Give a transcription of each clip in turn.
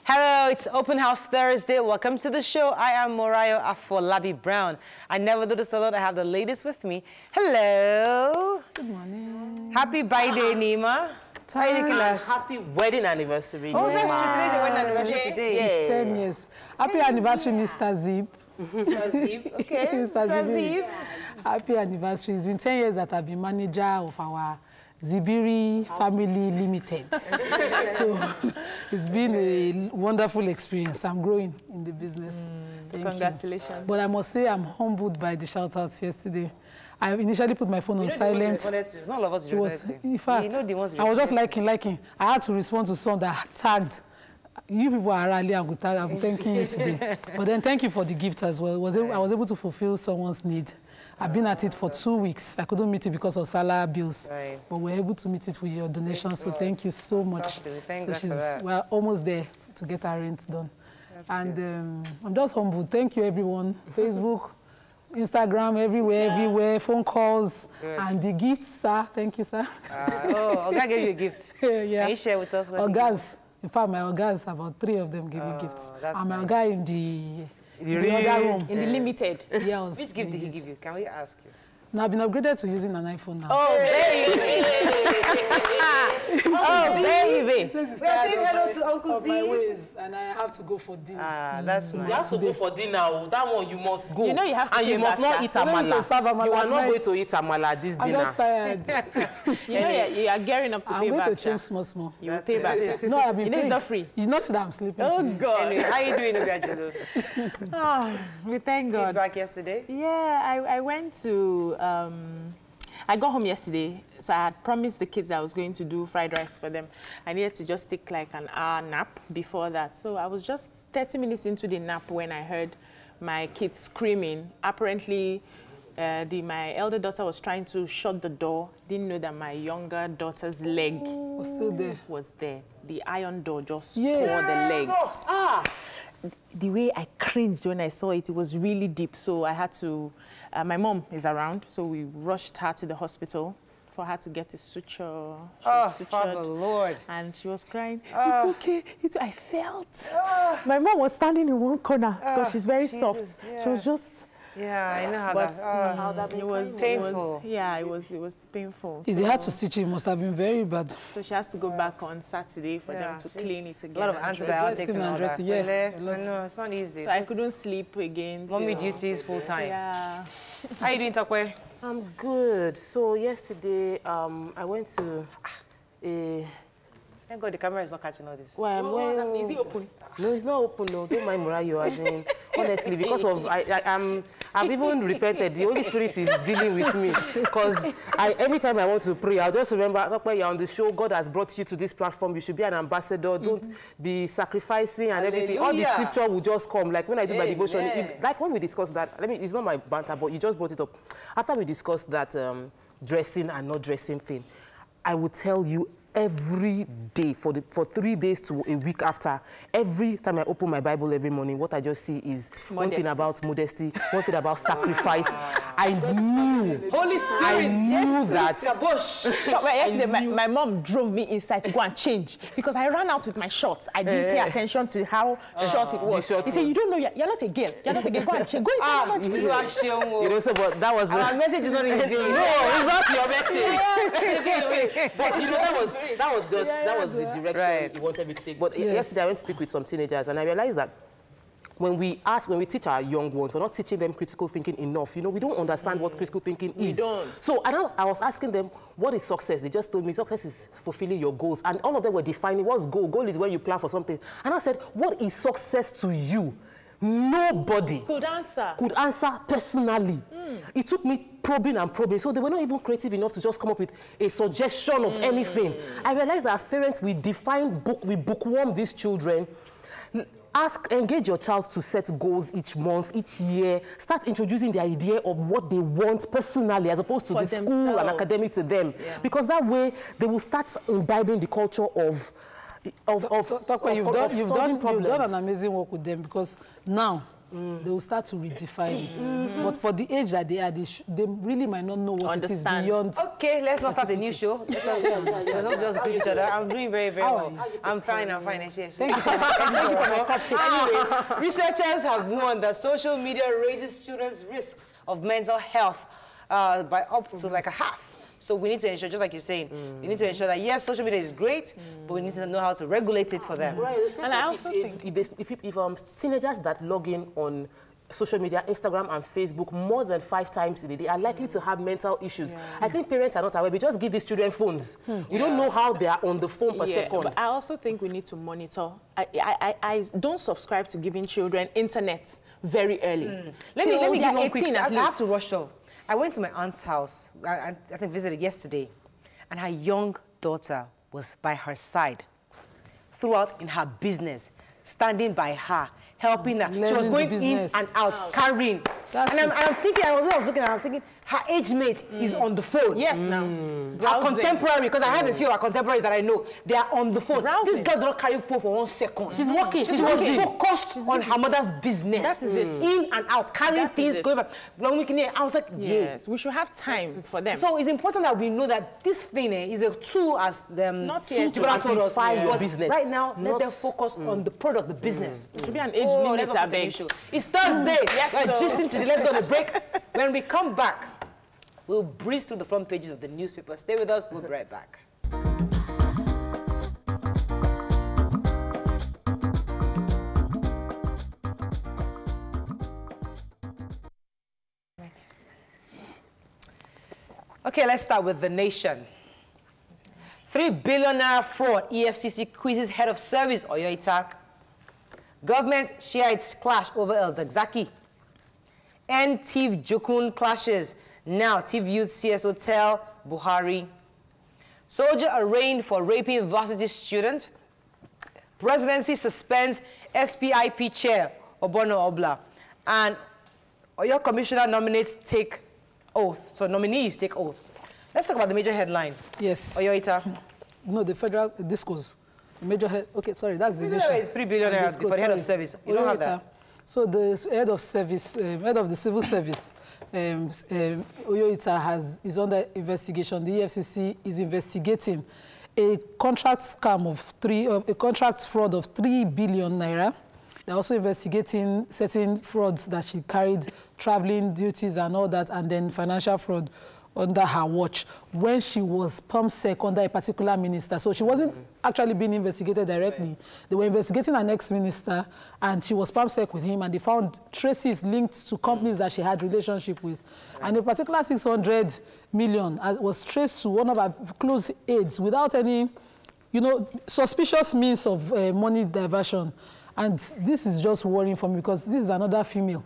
Hello, it's Open House Thursday. Welcome to the show. I am Morayo Afolabi Brown. I never do this alone. I have the ladies with me. Hello. Good morning. Happy birthday, Nima. Happy wedding anniversary. Oh, that's true. Today's your wedding anniversary. Today is 10 years. Happy anniversary, Mr. Zip. Mr. Zip, okay. Mr. Zip. Happy anniversary. It's been 10 years that I've been manager of our Zibiri Family Limited. So it's been a wonderful experience. I'm growing in the business. Congratulations. You. But I must say I'm humbled by the shout-outs yesterday. I initially put my phone on silent. It's not all of us. It was, in fact, you know the ones I was just liking. I had to respond to some that tagged. You people are rally. I'm thanking you today. But then thank you for the gift as well. I was able to fulfill someone's need. I've been at it for 2 weeks. I couldn't meet it because of salary bills, but we're able to meet it with your donation. So thank you so much. We're almost there to get our rent done. And I'm just humbled. Thank you, everyone. Facebook, Instagram, everywhere, phone calls, and the gifts, sir. Thank you, sir. Oga gave you a gift. Yeah. Can you share with us what Ogas. In fact, my Ogas, about 3 of them gave me gifts. And my Oga in the other room. In the limited. Yes. Which gift did he give you? Can we ask you? No, I've been upgraded to using an iPhone now. Oh, baby! Oh, baby! We are saying hello to Uncle Z. And I have to go for dinner. That's nice. You have to go for dinner. That one you must go. You know you have to. And you must not eat amala. You are not going to eat amala this dinner. I'm just tired. You know you are gearing up to pay back. I'm going to change small. You will pay back. No, I've been paying. It's not free. You know that I'm sleeping today. Oh, God. Anyway, how are you doing, Obiajulu? Oh, we thank God. Back yesterday? Yeah, I went to... I got home yesterday, so I had promised the kids I was going to do fried rice for them. I needed to just take like an hour nap before that. So I was just 30 minutes into the nap when I heard my kids screaming. Apparently, my elder daughter was trying to shut the door. Didn't know that my younger daughter's leg was still there. Was there. The iron door just tore the leg. The way I cringed when I saw it, it was really deep. So I had to, my mom is around, so we rushed her to the hospital for her to get a suture. She was sutured, Father Lord. And she was crying, it's okay. I felt. My mom was standing in one corner because she's very soft. Yeah. She was just... Yeah, I know how that it was painful. It was painful. If they had to stitch it, it must have been very bad. So she has to go back on Saturday for them to clean it again. A lot of antibiotics and dressing. Yeah, I know, it's not easy. So I couldn't sleep again. Mommy duties full time. Yeah. How you doing, Tokwe? I'm good. So yesterday, I went to Thank God the camera is not catching all this. Well, is it open? No, it's not open. No, don't mind Morayo. I mean, honestly, because of I've even repented. The Holy Spirit is dealing with me because every time I want to pray, I'll just remember when you're on the show. God has brought you to this platform. You should be an ambassador. Don't be sacrificing and everything. All the scripture will just come. Like when I do my devotion, like when we discussed that. It's not my banter, but you just brought it up. After we discussed that dressing and not dressing thing, I would tell you. Every day, for 3 days to a week after, every time I open my Bible every morning, what I just see is one thing about modesty, one thing about sacrifice. I knew. Holy Spirit. I knew that. Yesterday, my mom drove me inside to go and change because I ran out with my shorts. I didn't pay attention to how short it was. He said, "You don't know, you're not a girl. You're not a girl. Go and change. Go inside." You know, so but that was. Our message is not in vain. No, it's not your message. But you know that was the direction he wanted me to take. But yesterday I went to speak with some teenagers and I realized that when we teach our young ones, we're not teaching them critical thinking enough. You know, we don't understand what critical thinking is. We don't. So I was asking them, what is success? They just told me success is fulfilling your goals. And all of them were defining what's goal. Goal is when you plan for something. And I said, what is success to you? Nobody could answer personally. It took me probing and probing, so they were not even creative enough to just come up with a suggestion of anything. I realized that as parents, we bookworm these children. Engage your child to set goals each month, each year. Start introducing the idea of what they want personally as opposed to the school and academic to them. Yeah. Because that way, they will start imbibing the culture of you've done an amazing work with them, because now they will start to redefine it. But for the age that they are, they really might not know what it is beyond. Okay, let's not start a new show. Let's not just greet each other. I'm doing very, very well. I'm fine. Thank you for my cupcake. Anyway, researchers have warned that social media raises children's risk of mental health by up to like a half. So we need to ensure, just like you're saying, we need to ensure that, yes, social media is great, but we need to know how to regulate it for them. Right. And I also think if teenagers that log in on social media, Instagram and Facebook more than 5 times a day, they are likely to have mental issues. Yeah. I think parents are not aware. We just give these children phones. We don't know how they are on the phone per second. But I also think we need to monitor. I don't subscribe to giving children internet very early. Let me give one quick. I have to rush off. I went to my aunt's house, I think visited yesterday, and her young daughter was by her side throughout in her business, standing by her, helping her. She was going in and out, carrying. And I'm thinking, I was looking at her, I'm thinking, her age mate is on the phone. Yes, now. Her contemporary, because I have a few of her contemporaries that I know, they are on the phone. This girl did not carry phone for 1 second. She's working. She was focused on her mother's business. That is it. In and out, carrying things, going back. I was like, yes, we should have time for them. So it's important that we know that this thing is a tool, as not here to amplify your business. Right now, let them focus on the product, the business. It should be an age limit. It's Thursday. Yes, let's go on a break. When we come back, we'll breeze through the front pages of the newspaper. Stay with us. We'll be right back. Okay, let's start with The Nation. 3 billion naira fraud. EFCC quizzes head of service, Oyoita. Government Shiites clash over El Zakzaki. End Tiv Jokun clashes. Now Tiv Youth CSO tell Buhari. Soldier arraigned for raping varsity student. Presidency suspends SPIP chair Obono Obla. And Oyo commissioner nominates take oath. So nominees take oath. Let's talk about the major headline. Yes. Oyoita. No, the federal discourse. The major head. Okay, sorry, that's the Nation. It's 3 billion for the head of service. You don't have that. So the head of service, head of the civil service, Oyoita is under investigation. The EFCC is investigating a contract scam of a contract fraud of 3 billion naira. They're also investigating certain frauds that she carried, traveling duties and all that, and then financial fraud under her watch when she was POMSEC under a particular minister. So she wasn't actually being investigated directly. They were investigating an ex-minister, and she was POMSEC with him, and they found traces linked to companies that she had relationship with. And a particular 600 million was traced to one of her close aides without any, suspicious means of money diversion. And this is just worrying for me because this is another female.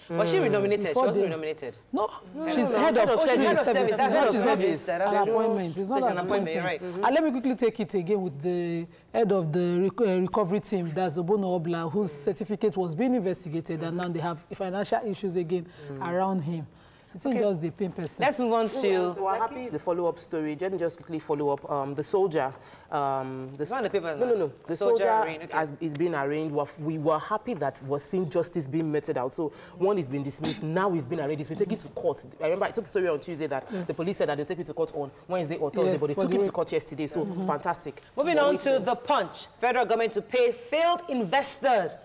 Was she renominated? She wasn't renominated. No, she's head of service. That's an appointment. It's not an appointment. Right. And let me quickly take it again with the head of the recovery team, that's Obono Obla, whose certificate was being investigated, and now they have financial issues again around him. It's not just the pain person. Let's move on to... We're happy the follow-up story. Just quickly follow up. The soldier... It's not in the papers. No. The soldier is being arraigned. We were happy that was seeing justice being meted out. So one is being dismissed. Now he's been arraigned. He's been taken to court. I remember I took the story on Tuesday that the police said that they'll take him to court on Wednesday or Thursday, but they took him to court yesterday. So fantastic. Moving on to The Punch. Federal government to pay failed investors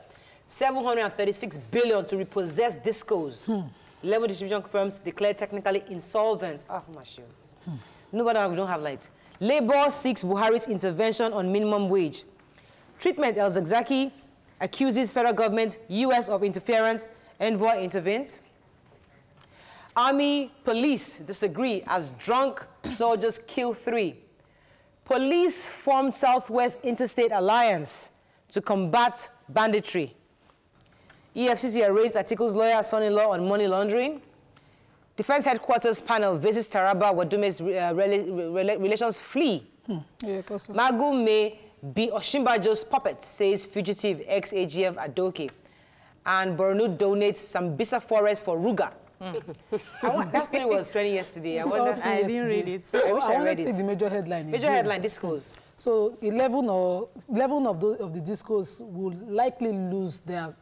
736 billion to repossess discos. Level distribution firms declared technically insolvent. Nobody, we don't have lights. Labour seeks Buhari's intervention on minimum wage. Treatment, El Zakzaki accuses federal government, US of interference. Envoy intervenes. Army, police disagree as drunk soldiers kill 3. Police formed Southwest Interstate Alliance to combat banditry. EFCC arraigns Atiku's lawyer, son-in-law on money laundering. Defense headquarters panel visits Taraba, Wadume's relations flee. Yeah, Magu may be Oshimbajo's puppet, says fugitive ex-AGF Adoke. And Borno donates Sambisa forest for Ruga. That story was trending yesterday. I didn't read it. I wish I read to take it. the major headline. Major headline, discos. So 11 of the discos will likely lose their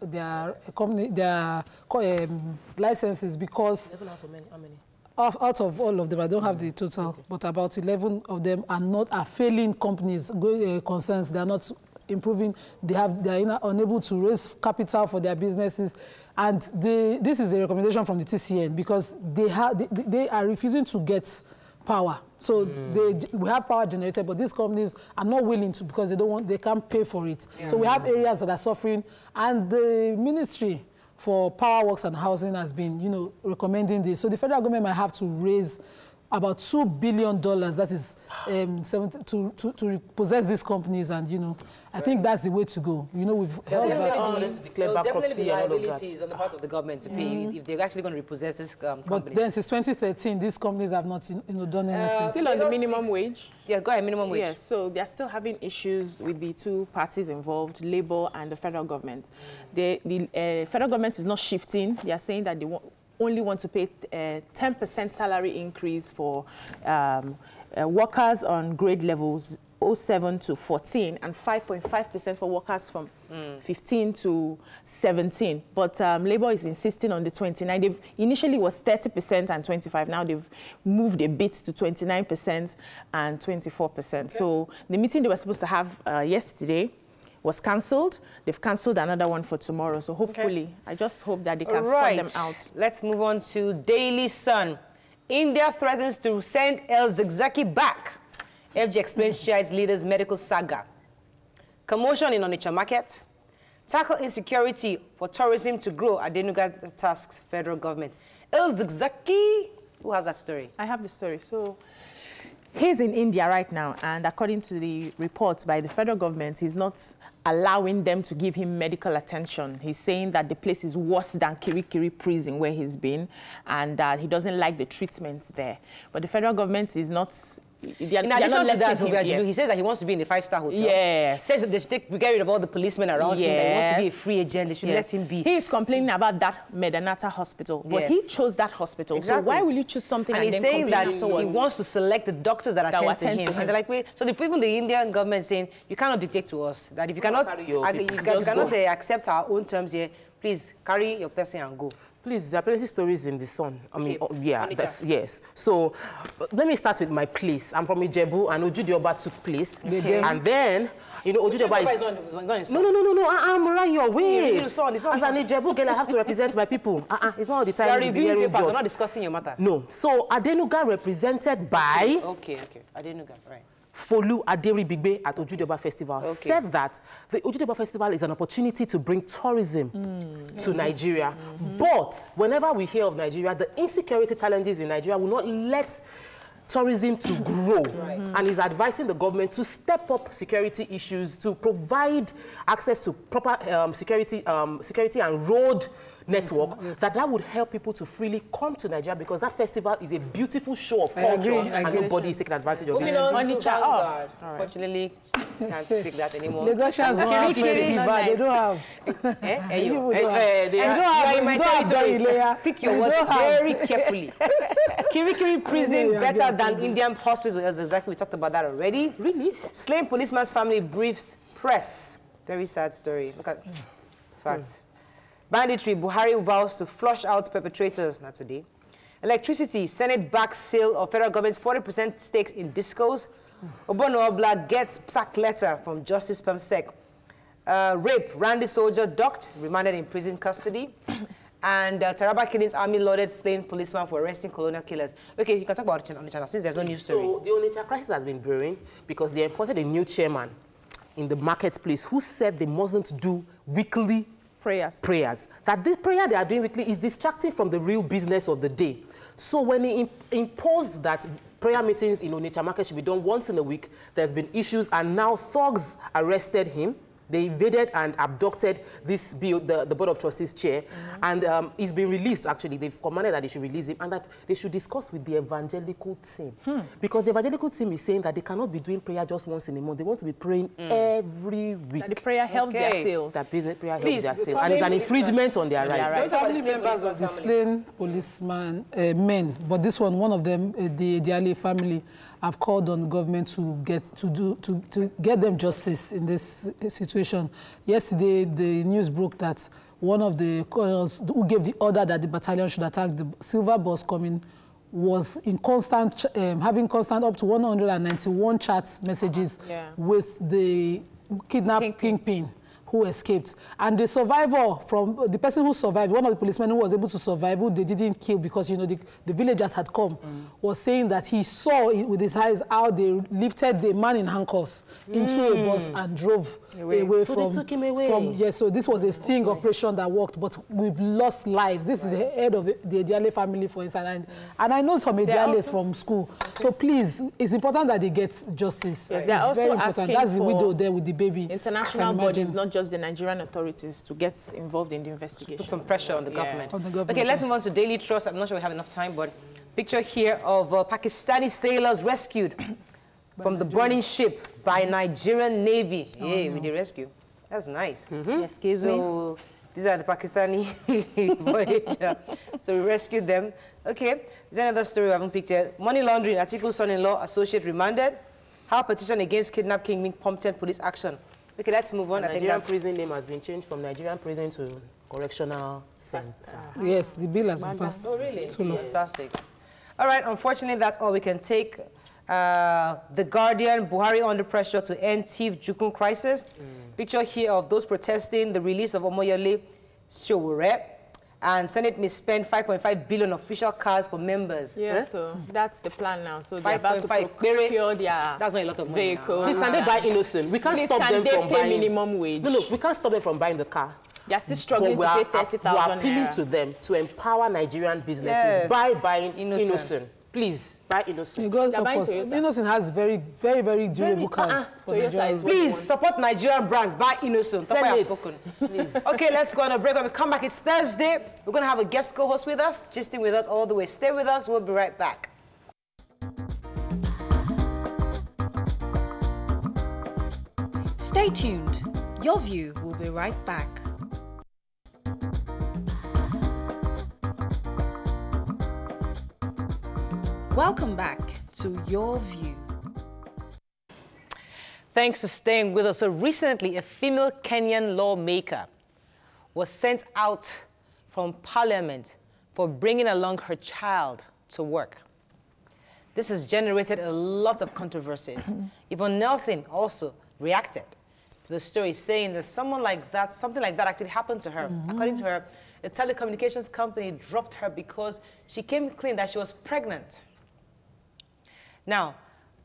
licenses because 11 out of how many? out of all of them, I don't have the total, but about 11 of them are failing companies, concerns. They are not improving. They are unable to raise capital for their businesses, and this is a recommendation from the TCN because they are refusing to get power. So we have power generated, but these companies are not willing to because they can't pay for it. Yeah. So we have areas that are suffering, and the Ministry for Power Works and Housing has been, recommending this. So the federal government might have to raise about $2 billion, that is, to repossess these companies, and I think that's the way to go. We've heard about definitely liabilities on the part of the government to pay if they're actually going to repossess this company. But then since 2013, these companies have not done anything. Still on the minimum wage. Yeah, go ahead, minimum wage. Yes, so they're still having issues with the two parties involved, Labour and the federal government. The federal government is not shifting. They are saying that they only want to pay 10% salary increase for workers on grade levels 07 to 14 and 5.5% for workers from 15 to 17. But Labour is insisting on the 29. They've initially was 30% and 25. Now they've moved a bit to 29% and 24%. Okay. So the meeting they were supposed to have yesterday was cancelled. They've cancelled another one for tomorrow. So hopefully, I just hope that they can sort them out. Let's move on to Daily Sun. India threatens to send El-Zakzaky back. FG explains Shiite leaders' medical saga. Commotion in Onitsha market. Tackle insecurity for tourism to grow. Adenuga tasks federal government. El-Zakzaky, who has that story? I have the story. So he's in India right now, and according to the reports by the federal government, he's not allowing them to give him medical attention. He's saying that the place is worse than Kirikiri prison where he's been, and that he doesn't like the treatment there. But the federal government is not... In addition to that, he says that he wants to be in a 5-star hotel. Yes. Says that they should get rid of all the policemen around him, that he wants to be a free agent, they should let him be. He is complaining about that Medanata hospital, but he chose that hospital. Exactly. So why will you choose something and then complain afterwards? And he's saying that he wants to select the doctors that attend to him. And they're like, wait, so even the Indian government saying, you cannot dictate to us, that if you cannot, accept our own terms here, please carry your person and go. Please, there are plenty of stories in the Sun. I mean, yes. So, let me start with my place. I'm from Ijebu, and Ojudioba took place. And then, Ojudioba is... No, I'm right your way. As an Ijebu girl, I have to represent my people. It's not all the time. You are reviewing papers, we're not discussing your matter. No. So, Adenuga represented by... Okay. Adenuga, right. Folu Aderibigbe at Ojudioba Festival said that the Ojudioba Festival is an opportunity to bring tourism to Nigeria. But whenever we hear of Nigeria, the insecurity challenges in Nigeria will not let tourism to grow. And he's advising the government to step up security issues, to provide access to proper security and road network, that would help people to freely come to Nigeria, because that festival is a beautiful show of culture and nobody is taking advantage of it. Unfortunately, can't speak that anymore. Lagosians don't have festival, they don't have. Pick your words very carefully. Kirikiri prison better than Indian hospital. That's exactly, we talked about that already. Really? Slain policeman's family briefs press. Very sad story. Look at facts. Banditry, Buhari vows to flush out perpetrators, not today. Electricity, Senate backs sale of federal government's 40% stakes in discos. Obono Obla gets sack letter from Justice PEMSEC. Rape, Randy soldier docked, remanded in prison custody. And Taraba killings, army lauded slain policeman for arresting colonial killers. Okay, you can talk about it on the channel since there's no news story. So the Onitsha crisis has been brewing because they appointed a new chairman in the marketplace who said they mustn't do weekly prayers. That this prayer they are doing weekly is distracting from the real business of the day. So when he imposed that prayer meetings in Onitsha market should be done once in a week, there's been issues, and now thugs arrested him They invaded and abducted this bill, the Board of Trustees chair, and he's been released, actually. They've commanded that they should release him and that they should discuss with the evangelical team. Because the evangelical team is saying that they cannot be doing prayer just once in a month. They want to be praying every week. That the prayer helps their sales. That prayer helps their sales. And it's an infringement on their rights. Family members of the slain policemen, men, but this one of them, the Diale family, have called on the government to get them justice in this situation. Yesterday, the news broke that one of the colonels who gave the order that the battalion should attack the silver bus coming was in constant, having constant up to 191 chat messages with the kidnapped kingpin who escaped. And the survivor, from the person who survived, one of the policemen who was able to survive, who they didn't kill because, you know, the villagers had come, was saying that he saw with his eyes how they lifted the man in handcuffs into a bus and drove away so from... they took him away. Yes, so this was a sting operation that worked, but we've lost lives. This is the head of the Ediale family, for instance, and I know some Ediales from school. So please, it's important that they get justice. Yes, it's very important. That's the widow there with the baby. International bodies, not just the Nigerian authorities, to get involved in the investigation. Put some pressure on the government. On the government. Okay, let's move on to Daily Trust. I'm not sure we have enough time, but picture here of Pakistani sailors rescued from the burning ship by Nigerian Navy. Yeah, with the rescue. That's nice. Excuse me. So these are the Pakistani voyager. So we rescued them. Okay, there's another story we haven't picked yet. Money laundering, Atiku's son-in-law, associate remanded. How petition against kidnap king prompted police action. Okay, let's move on. The Nigerian prison name has been changed from Nigerian prison to correctional center. Yes, the bill has been passed. Oh, really? Fantastic. All right, unfortunately, that's all we can take. The Guardian, Buhari under pressure to end thief Jukun crisis. Picture here of those protesting the release of Omoyole Sowore. And Senate may spend 5.5 billion official cars for members. Yeah, so that's the plan now. So they're about to procure their that's not a lot of money vehicles. Please, can they buy innocent? We can't stop them from buying minimum wage. No, we can't stop them from buying the car. They're still struggling to pay 30,000 We're appealing to them to empower Nigerian businesses by buying innocent. Please, buy innocent. God help us. Innocent has very, very, very durable cars. Please support Nigerian brands. Buy innocent. Please. Okay, let's go on a break. When we come back, it's Thursday. We're going to have a guest co-host with us, gisting with us all the way. Stay with us. We'll be right back. Stay tuned. Your View will be right back. Welcome back to Your View. Thanks for staying with us. So recently, a female Kenyan lawmaker was sent out from Parliament for bringing along her child to work. This has generated a lot of controversies. Yvonne Nelson also reacted to the story, saying that something like that actually happened to her. According to her, a telecommunications company dropped her because she came clean that she was pregnant. Now,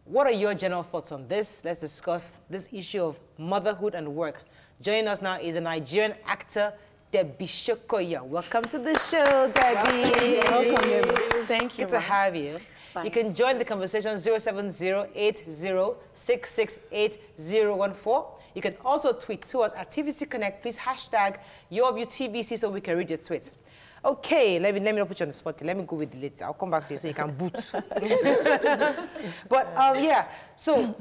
what are your general thoughts on this? Let's discuss this issue of motherhood and work. Joining us now is a Nigerian actor, Debbie Shokoya. Welcome to the show, Debbie. Welcome. Thank you. Good to have you. Fine. You can join the conversation 07080668014. You can also tweet to us at TVC Connect. Please hashtag YourViewTVC so we can read your tweets. Okay, let me not put you on the spot. Let me go with the list. I'll come back to you so you can boot. But yeah, so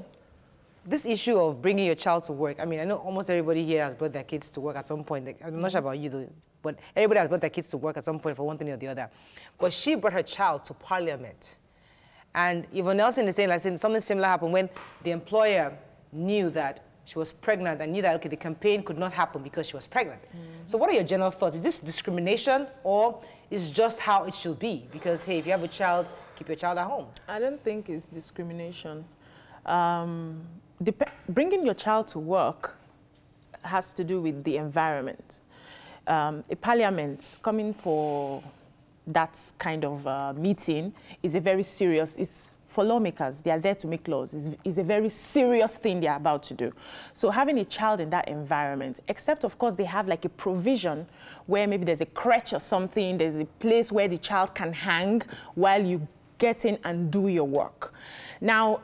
this issue of bringing your child to work, I mean, I know almost everybody here has brought their kids to work at some point. I'm not sure about you, though, but everybody has brought their kids to work at some point for one thing or the other. But she brought her child to Parliament. And Yvonne Nelson is saying, like, something similar happened when the employer knew that she was pregnant and knew that, okay, the campaign could not happen because she was pregnant. So what are your general thoughts? Is this discrimination or is just how it should be? Because, hey, if you have a child, keep your child at home. I don't think it's discrimination. Bringing your child to work has to do with the environment. A parliament coming for that kind of meeting is a very serious, it's for lawmakers, they are there to make laws. It's a very serious thing they're about to do. So having a child in that environment, except of course they have like a provision where maybe there's a crèche or something, there's a place where the child can hang while you get in and do your work. Now,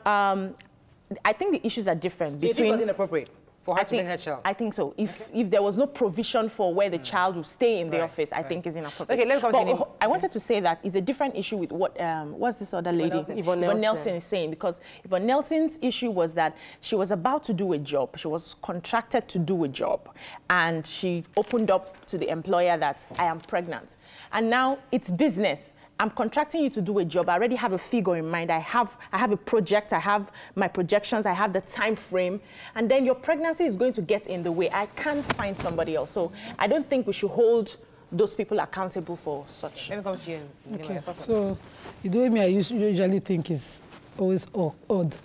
I think the issues are different. So you think it was inappropriate? For her to bring her child? I think so. If there was no provision for where the child will stay in the office, I think is inappropriate. Okay, let me continue. I wanted to say that it's a different issue with what what's this other lady? Yvonne Nelson is saying, because Yvonne Nelson's issue was that she was about to do a job. She was contracted to do a job, and she opened up to the employer that I am pregnant, and now it's business. I'm contracting you to do a job. I already have a figure in mind. I have a project. I have my projections. I have the time frame. And then your pregnancy is going to get in the way. I can't find somebody else. So I don't think we should hold those people accountable for such. Let me come to you. Okay. So the way I usually think is always odd.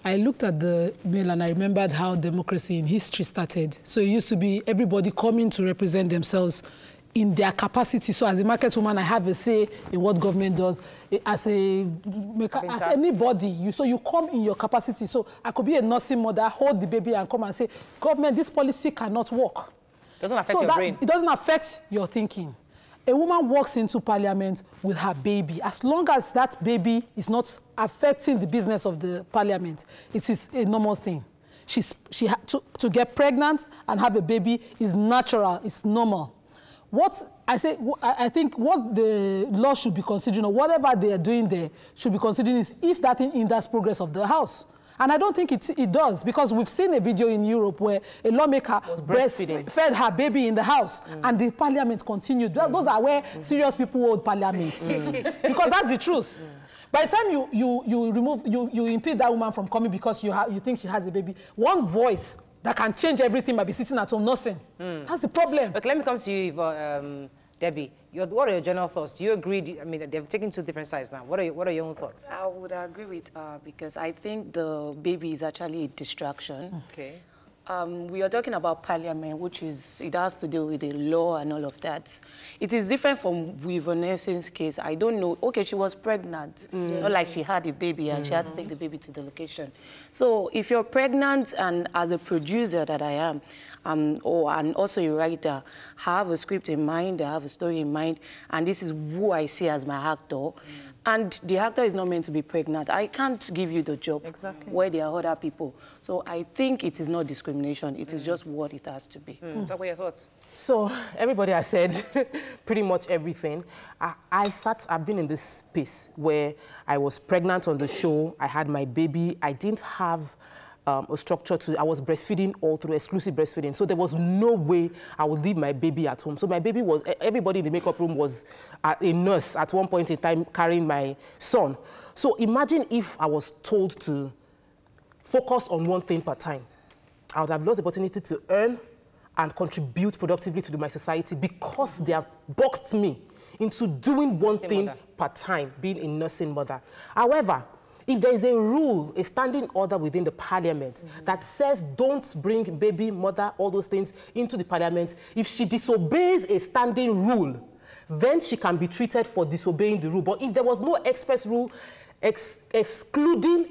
I looked at the mail and I remembered how democracy in history started. So it used to be everybody coming to represent themselves in their capacity. So as a market woman, I have a say in what government does. As anybody, so you come in your capacity. So I could be a nursing mother, hold the baby and come and say, government, this policy cannot work. Doesn't affect your brain. It doesn't affect your thinking. A woman walks into parliament with her baby. As long as that baby is not affecting the business of the parliament, it is a normal thing. To get pregnant and have a baby is natural, it's normal. I think what the law should be considering, or whatever they are doing there, should be considering is if that thing hinders progress of the House. And I don't think it does, because we've seen a video in Europe where a lawmaker fed her baby in the House, and the parliament continued. Those are where serious people hold parliaments. Because that's the truth. By the time you impede that woman from coming because you think she has a baby, one voice that can change everything might be sitting at home nursing. That's the problem. Okay, let me come to you, Debbie. What are your general thoughts? Do you agree? I mean, they've taken two different sides now. What are your own thoughts? I would agree with because I think the baby is actually a distraction. Okay. We are talking about parliament, which it has to do with the law and all of that. It is different from Yvonne Nelson's case. I don't know. Okay, she was pregnant. Not like she had a baby and she had to take the baby to the location. So if you're pregnant, and as a producer that I am, and also a writer, I have a script in mind, I have a story in mind, and this is who I see as my actor. And the actor is not meant to be pregnant. I can't give you the job where there are other people. So I think it is not discrimination. It is just what it has to be. What were your thoughts? So everybody has said pretty much everything. I've been in this space where I was pregnant on the show. I had my baby. I didn't have a structure I was breastfeeding all through, exclusive breastfeeding. So there was no way I would leave my baby at home. So my baby everybody in the makeup room was a nurse at one point in time carrying my son. So imagine if I was told to focus on one thing per time. I would have lost the opportunity to earn and contribute productively to my society because they have boxed me into doing one thing per time, being a nursing mother. However, if there is a rule, a standing order within the parliament that says don't bring baby, mother, all those things into the parliament, if she disobeys a standing rule, then she can be treated for disobeying the rule. But if there was no express rule excluding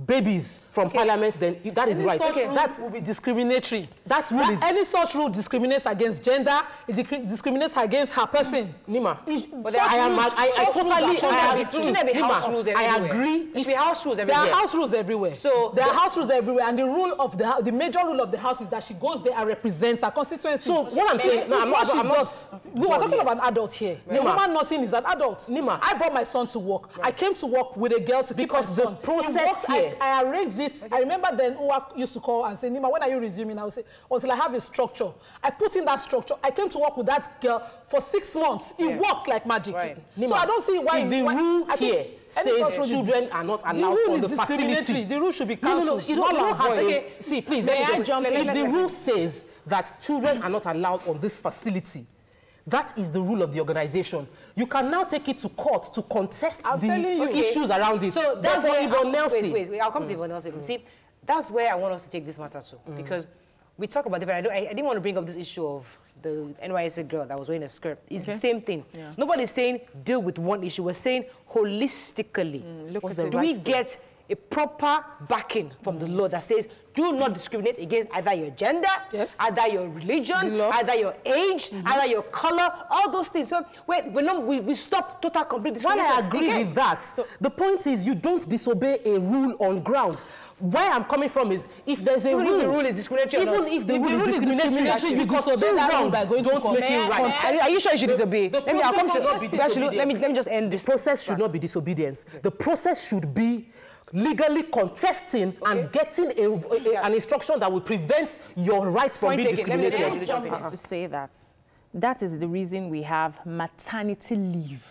babies from parliament, then that is right. That will be discriminatory. Any such rule discriminates against gender, it discriminates against her person. Nima, I agree. There should be house rules everywhere. There are house rules everywhere. So there are house rules everywhere, and the rule of the major rule of the house is that she goes there and represents her constituency. So what I'm saying, we were talking about adults here. The woman nursing is an adult. Nima, I brought my son to work. I came to work with a girl to keep my son. Because the process here, I arranged it. I remember then Uwa used to call and say, Nima, when are you resuming? I would say, until I have a structure. I put in that structure. I came to work with that girl for 6 months. It worked like magic. Nima, so I don't see why the rule here says children are not allowed on the facility. The rule should be cancelled. You don't have it. See, please, if the rule says that children are not allowed on this facility, that is the rule of the organization. You can now take it to court to contest the issues around it. So that's why Yvonne Nelson. Wait, I'll come to Yvonne Nelson. See, that's where I want us to take this matter to. Because we talk about different. I didn't want to bring up this issue of the NYSC girl that was wearing a skirt. It's the same thing. Yeah. Nobody's saying deal with one issue. We're saying holistically. Do we get a proper backing from the law that says do not discriminate against either your gender, either your religion, either your age, either your color, all those things. So we stop total complete discrimination. What I agree with that. So the point is you don't disobey a rule on ground. where I'm coming from is, if there's a rule, the rule is discriminatory, even if the rule is discriminatory, you disobey that rule by going to don't court. make it right. Are you sure you should disobey? Let me just end this. The process should not be disobedience. The process should be legally contesting and getting an instruction that will prevent your right from being discriminated. Let me jump in to say that is the reason we have maternity leave.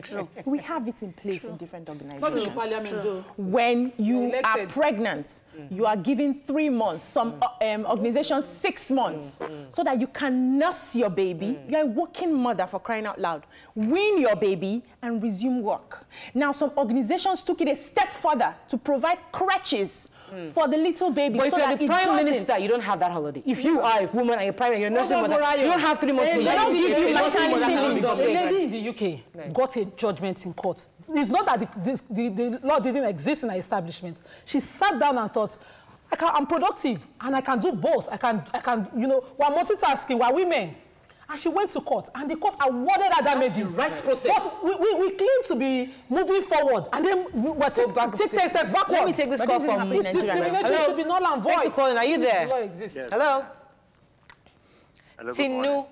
True. We have it in place in different organizations. Not in the parliament, though. When you are pregnant, you are given 3 months, some organizations 6 months, so that you can nurse your baby. You're a working mother, for crying out loud. Wean your baby and resume work. Now, some organizations took it a step further to provide crutches for the little baby. But if you're the prime minister, you don't have that holiday. If you are a woman and you're prime minister, you're nursing mother, you don't have 3 months. They don't give you maternity leave. A lady in the UK got a judgment in court. It's not that the law didn't exist in her establishment. She sat down and thought, I'm productive and I can do both. I can, you know, we're multitasking, we're women. And she went to court, and the court awarded her damages. Right process. But we claim to be moving forward, and then we're take 10 steps backward. Let me take this call from It's discrimination should be null and void. Thanks for calling. Are you there? The law exists. Yes. Hello? Hello, good Tinu? morning.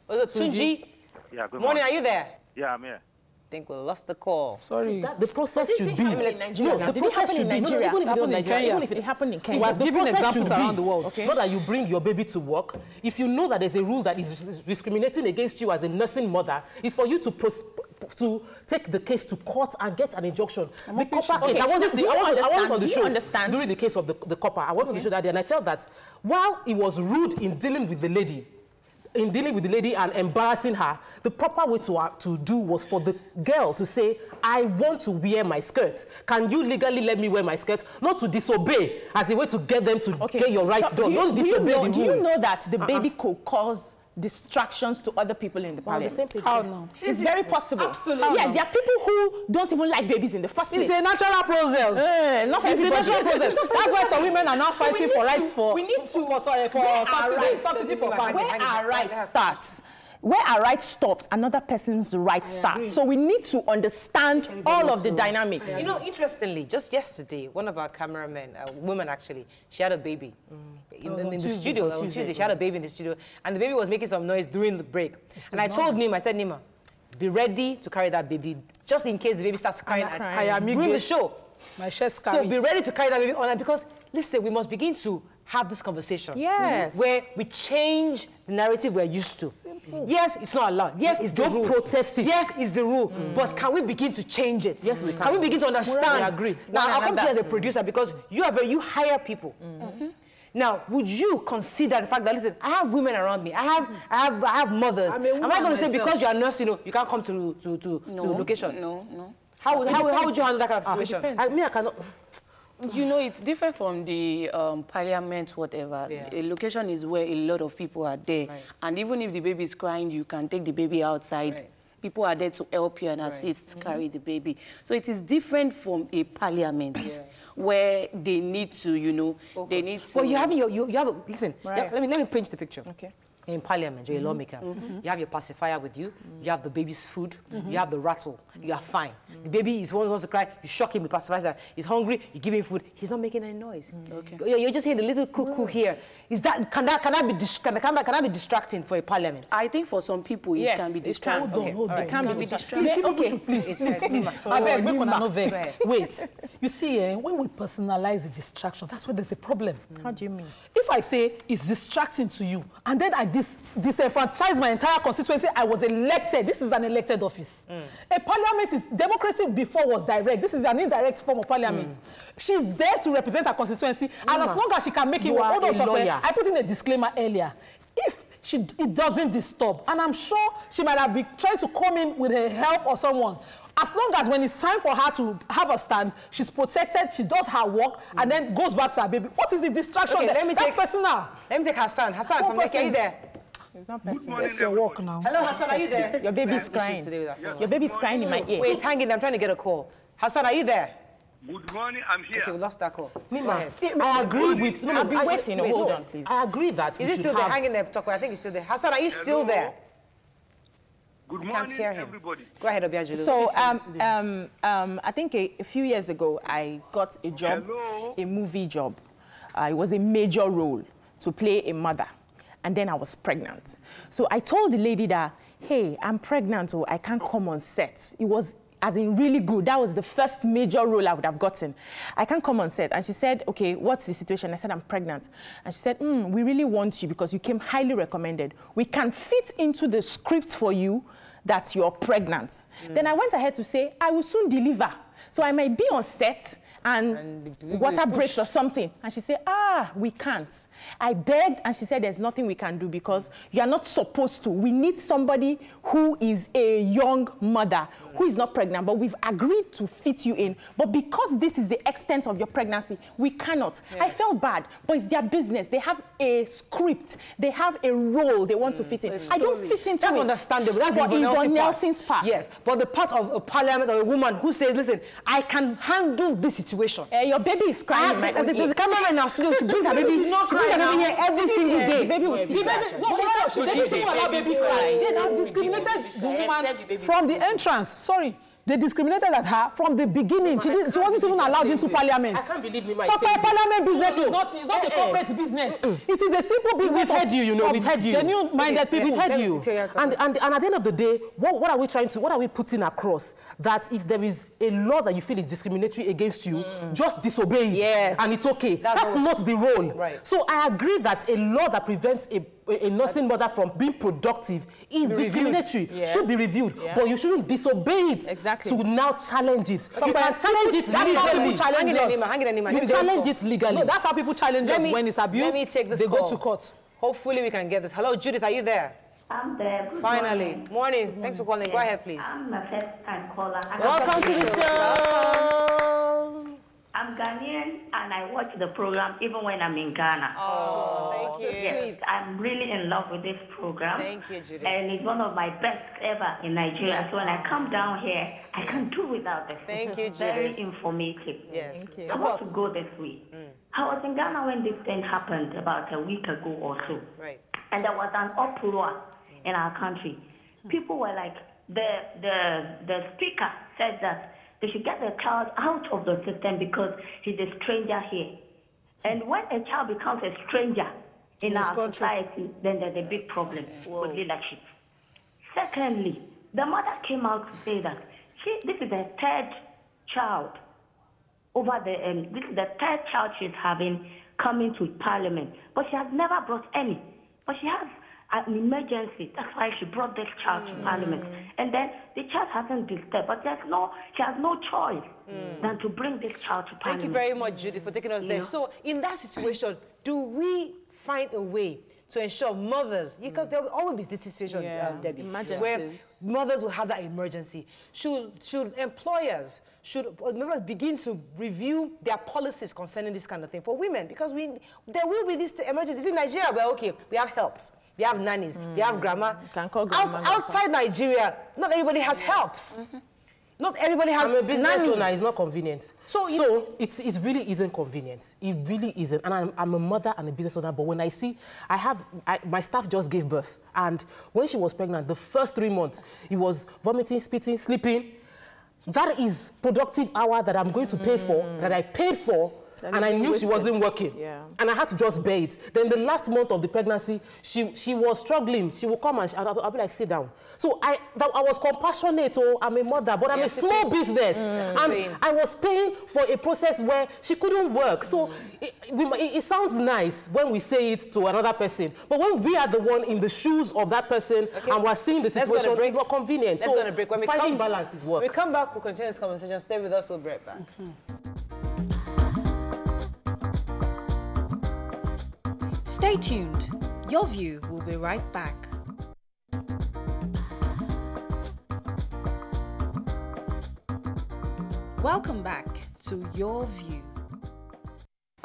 Was it Tunji? Yeah, good Morning, are you there? Yeah, I'm here. I think we lost the call. Sorry. The process should be. Did it happen in Nigeria? Even if it happened in Kenya. We're giving examples around the world. Not that you bring your baby to work. If you know that there's a rule that is discriminating against you as a nursing mother, it's for you to take the case to court and get an injunction. The copper case, I wasn't on the show during the case of the copper. I wasn't on the show that day, and I felt that while it was rude in dealing with the lady, and embarrassing her, the proper way to do was for the girl to say, I want to wear my skirt. Can you legally let me wear my skirt? Not to disobey as a way to get them to get your rights done. Don't disobey the rule. Do you know that the baby could cause distractions to other people in the parliament? How no? It's very possible. Absolutely. Yes, there are people who don't even like babies in the first place. It's a natural process. Not for It's a everybody. natural process. That's why some women are now fighting for rights for subsidy for parents. Where our rights starts, where our right stops, another person's right starts. So we need to understand all of the dynamics. You know, interestingly, just yesterday, one of our cameramen, a woman actually, she had a baby in the studio. On Tuesday, she had a baby in the studio, and the baby was making some noise during the break. And I told Nima, I said, Nima, be ready to carry that baby, just in case the baby starts crying during the show. My chest So be ready to carry that baby on, because listen, we must begin to have this conversation. Yes. Where we change the narrative we're used to. Simple. Yes, it's not allowed. Yes, it's the rule. Don't protest it. Yes, it's the rule. But can we begin to change it? Yes, we can. Can we begin to understand? I agree. Now, I'll come to you as a producer, because you hire people. Now, would you consider the fact that, listen, I have women around me. I have mothers. Am I going to say, because you're a nurse, you can't come to location? No. How would you handle that kind of situation? I cannot. You know, it's different from the parliament, whatever. Yeah. A location is where a lot of people are there. Right. And even if the baby is crying, you can take the baby outside. Right. People are there to help you and assist carry the baby. So it is different from a parliament where they need to, they need to... Well, you have listen, Right. let me paint the picture. Okay. In parliament, you're a lawmaker. You have your pacifier with you. You have the baby's food. You have the rattle. You are fine. The baby is wants to cry. You shock him with pacifier. He's hungry. You give him food. He's not making any noise. Okay. You're just hearing the little cuckoo here. Is that can that be distracting for a parliament? I think for some people it can be distracting. It can be distracting. Okay. Please. I beg, make una no vex. Wait. You see, when we personalize the distraction, that's where there's a problem. How do you mean? If I say it's distracting to you, and then I disenfranchise my entire constituency, I was elected. This is an elected office. A parliament is democratic before was direct. This is an indirect form of parliament. She's there to represent her constituency, and as long as she can make it work, hold on, Chope, I put in a disclaimer earlier. If it doesn't disturb, and I'm sure she might have been trying to come in with her help or someone. As long as when it's time for her to have a stand, she's protected, she does her work, and then goes back to her baby. What is the distraction there? That's personal. Let me take Hassan. Hassan, from there, are you there? It's not personal. That's your work now. Hello, Hassan, are you there? Your baby's crying. Your baby's crying in my ear. Wait, hang in. I'm trying to get a call. Hassan, are you there? Good morning, I'm here. Okay, we lost that call. Mima, I agree with... I'll be waiting. Hold on, please. I agree that Is he still there? Hang in there, talk. I think he's still there. Hassan, are you still there? Good I morning, can't hear him. everybody. Go ahead, Obiajulu. So, I think a few years ago, I got a job, Hello? a movie job. It was a major role to play a mother. And then I was pregnant. So I told the lady that, hey, I'm pregnant, or I can't come on set. It was, as in, really good. That was the first major role I would have gotten. I can't come on set. And she said, okay, what's the situation? I said, I'm pregnant. And she said, we really want you because you came highly recommended. We can fit into the script for you that you're pregnant. Then I went ahead to say, I will soon deliver. So I might be on set and water breaks or something. And she said, we can't. I begged, and she said, there's nothing we can do because you are not supposed to. We need somebody who is a young mother, who is not pregnant, but we've agreed to fit you in. But because this is the extent of your pregnancy, we cannot. Yeah. I felt bad, but it's their business. They have a script. They have a role they want to fit in. I don't fit into That's it. understandable. That's for Yvonne Nelson's part. Yes, but the part of a parliament or a woman who says, listen, I can handle this situation. Your baby is crying. There's a cameraman in our studio. She brings her baby here every single day. The baby will see that. No, they didn't even allow baby cry. They have discriminated the woman from the entrance. Sorry. They discriminated at her from the beginning. She wasn't even allowed into parliament. I can't believe me So parliament business is not a corporate business. It is a simple business. We've heard you, we've heard you. Genuine-minded people. We've heard you. And at the end of the day, what are we putting across? That if there is a law that you feel is discriminatory against you, just disobey it. Yes. And it's okay. That's not the role. Right. So I agree that a law that prevents a nursing mother from being productive is discriminatory, should be reviewed, but you shouldn't disobey it to now challenge it. You can challenge it legally. You challenge it legally. No, that's how people challenge us when it's abused. Let me take this they call. go to court. Hopefully we can get this. Hello, Judith, are you there? I'm there. Good Finally. Morning. Thanks for calling. Go ahead, please. I'm a first-time caller. Welcome to the show. I'm Ghanaian and I watch the program even when I'm in Ghana. Oh, thank you. Yes, I'm really in love with this program. Thank you, Judith. And it's one of my best ever in Nigeria. So when I come down here, I can't do without this. Thank you, Judith. Very informative. Yes. Thank you. I want to go this way. I was in Ghana when this thing happened about a week ago or so. Right. And there was an uproar in our country. People were like, the speaker said that they should get the child out of the system because he's a stranger here. And when a child becomes a stranger in our society, then there's a big problem with leadership. Secondly, the mother came out to say that this is the third child this is the third child she's having coming to parliament, but she has never brought any. But she has an emergency. That's why she brought this child to parliament. And then the child hasn't disturbed, but she has no choice than to bring this child to parliament. Thank you very much, Judith, for taking us there. So in that situation, do we find a way to ensure mothers, because there will always be this situation, Debbie, where mothers will have that emergency. Should employers, members begin to review their policies concerning this kind of thing for women? Because there will be this emergency. In Nigeria, we're okay. We have helps. We have nannies. We have grandma. Outside Nigeria, not everybody has helps. Not everybody has I'm a business nanny. owner. It's not convenient. So it really isn't convenient. It really isn't. And I'm a mother and a business owner. But when I see, my staff just gave birth. And when she was pregnant, the first 3 months, it was vomiting, spitting, sleeping. That is productive hour that I'm going to pay for, that I paid for. And I knew she wasn't working. And I had to just bear it. Then the last month of the pregnancy, she was struggling. She would come and I'll be like, sit down. So I was compassionate. I'm a mother, but I'm a small business. And I was paying for a process where she couldn't work. So it sounds nice when we say it to another person. But when we are the one in the shoes of that person and we're seeing the situation, it's not convenient. Let's go to break. When we finding balance is work. When we come back, we'll continue this conversation. Stay with us. We'll be right back. Stay tuned. Your View will be right back. Welcome back to Your View.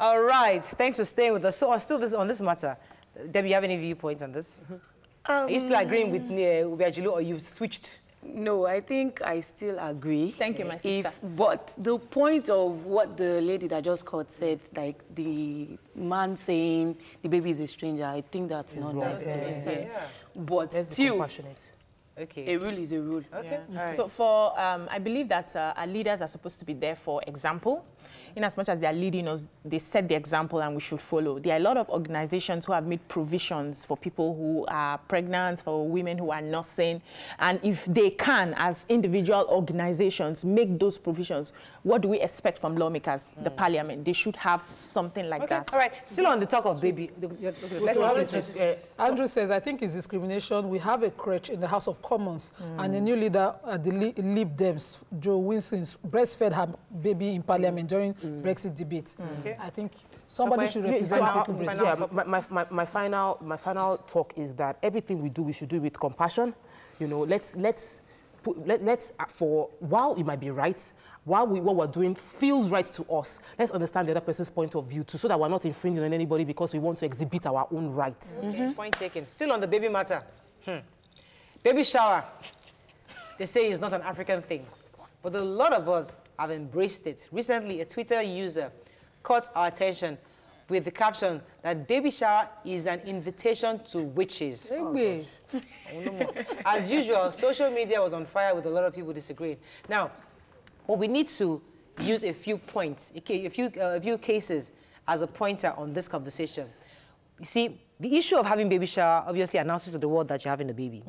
All right. Thanks for staying with us. So on this matter, Debbie, you have any viewpoints on this? Are you still agreeing with Obiajulu, or you've switched? No, I think I still agree. Thank you, my sister. But the point of what the lady that just called said, like the man saying the baby is a stranger, I think that's not nice to me. But Let's still, be compassionate. Okay. A rule is a rule. Okay. All right. So for, I believe that our leaders are supposed to be there for example. In as much as they are leading us, they set the example and we should follow. There are a lot of organizations who have made provisions for people who are pregnant, for women who are nursing. And if they can, as individual organizations, make those provisions, what do we expect from lawmakers, the parliament? They should have something like that. All right. Still on the talk of baby. Andrew says, I think it's discrimination. We have a crutch in the House of Commons and a new leader at the Lib Dems, Joe Wilson, breastfed her baby in parliament during Brexit debate. Okay. I think somebody should represent people breastfed. My final talk is that everything we do, we should do with compassion. You know, let's for while it might be right, while what we're doing feels right to us, let's understand the other person's point of view too, so that we're not infringing on anybody because we want to exhibit our own rights. Point taken. Still on the baby matter. Baby shower. They say it's not an African thing, but a lot of us have embraced it. Recently, a Twitter user caught our attention with the caption that baby shower is an invitation to witches. As usual, social media was on fire with a lot of people disagreeing. Now, what we need to use a few points, a few cases as a pointer on this conversation. You see, the issue of having baby shower obviously announces to the world that you're having a baby.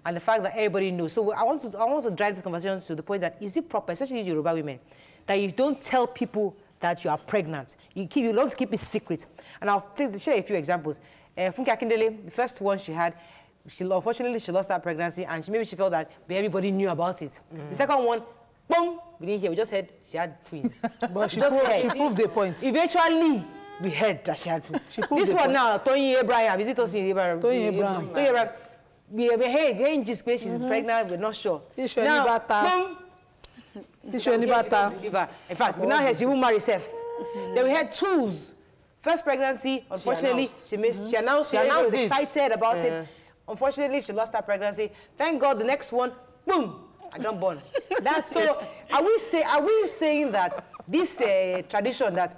And the fact that everybody knows. So I want to drive the conversation to the point that is it proper, especially Yoruba women, that you don't tell people that you are pregnant. You don't keep it secret. And I'll share a few examples. Funke Akindele, the first one she had, unfortunately she lost that pregnancy and maybe she felt that everybody knew about it. The second one, boom, we didn't hear. We just heard she had twins. But she proved the point. Eventually, we heard that she had twins. This one now, Tony Abraham, is it Tony Abraham? Tony Abraham. We heard she's pregnant, we're not sure. Now, boom. In fact, we now heard she won't marry herself. Then we had twos. First pregnancy, unfortunately, she announced it. She was excited about it. Unfortunately, she lost her pregnancy. Thank God, the next one, boom, I don't born. So, are we saying that this tradition that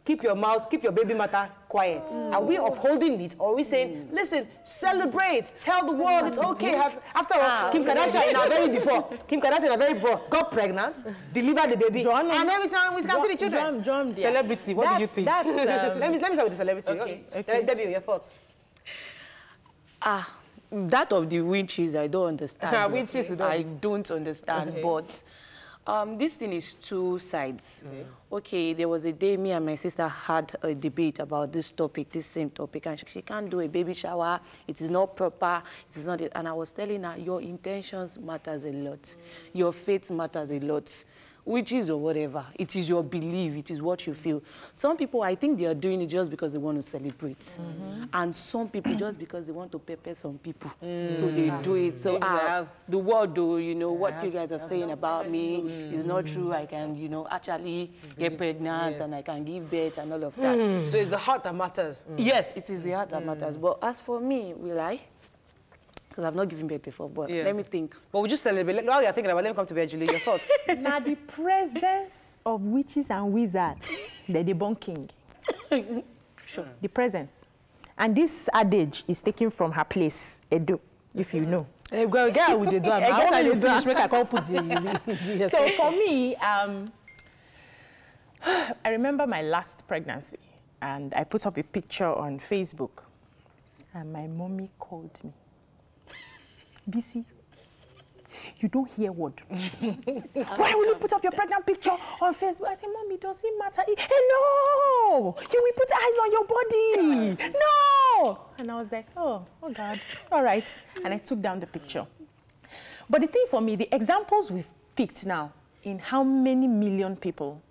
keep your baby matter quiet, are we upholding it, or are we saying, listen, celebrate, tell the world it's okay? After all, Kim Kardashian in her very before got pregnant, delivered the baby, and every time we can see the children. Celebrity, what do you think? Let me start with the celebrity. Okay. Debbie, your thoughts? That of the witches, I don't understand. Witches, I don't understand, but this thing is two sides. Okay, there was a day me and my sister had a debate about this topic, this same topic, and she can't do a baby shower. It is not proper. It is not it. And I was telling her, your intentions matters a lot. Your faith matters a lot. Witches or whatever, it is your belief, it is what you feel. Some people, I think they are doing it just because they want to celebrate. And some people just because they want to pepper some people. So they do it. So the world, though, you know, what you guys are saying about me is not true. I can, you know, actually get pregnant and I can give birth and all of that. So it's the heart that matters. Yes, it is the heart that matters. But as for me, will I? Because I've not given birth before, but let me think. But we just celebrate. While you're thinking about it, let me come to bed, Julie. Your thoughts? Now, the presence of witches and wizards, the debunking. Sure. The presence. And this adage is taken from her place, Edo, if you know. Hey, girl, with the drum. I want to finish, make I come put the So for me, I remember my last pregnancy, and I put up a picture on Facebook, and my mommy called me. BC, you don't hear word. Why will you put up your pregnant picture on Facebook? I said, Mommy, does it matter? Hey, no! You will put eyes on your body. No! And I was like, oh God, all right. And I took down the picture. But the thing for me, the examples we've picked now, in how many million people,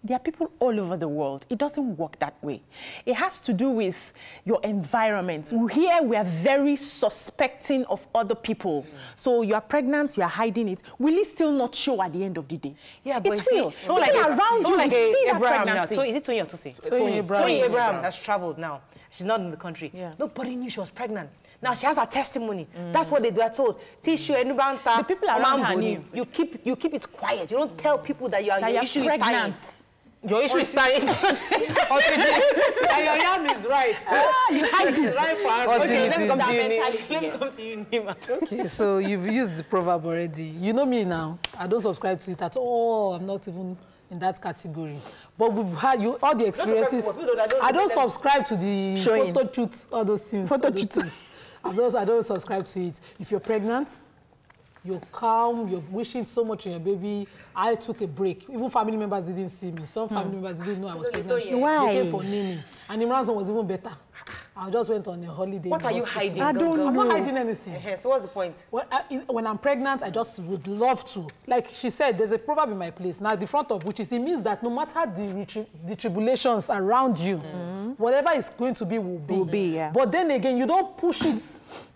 there are people all over the world. It doesn't work that way. It has to do with your environment. Here, we are very suspecting of other people. So you are pregnant, you are hiding it. Will it still not show at the end of the day? Yeah, but it will. So like around you, like see that Abraham pregnancy. now. Is it Tony or Tosi? Tony Abraham has traveled now. She's not in the country. Yeah. Nobody knew she was pregnant. Now she has her testimony. That's what they are told. The people around her knew. You keep it quiet. You don't tell people that your issue is dying. Your issue is time. Your yam is right. You hide it. Right for Okay, let me come to you, mentality. Let me come to you, Nima. Okay, so you've used the proverb already. You know me now. I don't subscribe to it at all. I'm not even in that category. But we've had all the experiences. I don't subscribe to the photo shoot, all those things. I don't subscribe to it. If you're pregnant, you're calm, you're wishing so much in your baby. I took a break. Even family members didn't see me. Some family members didn't know I was pregnant. Why? They came for naming. And Imran's one was even better. I just went on a holiday. What are you hiding? I don't know. I'm not hiding anything. So what's the point? When I'm pregnant, I just would love to. Like she said, there's a proverb in my place, now the front of which is, it means that no matter the tribulations around you, whatever it's going to be will be. Yeah. But then again, you don't push it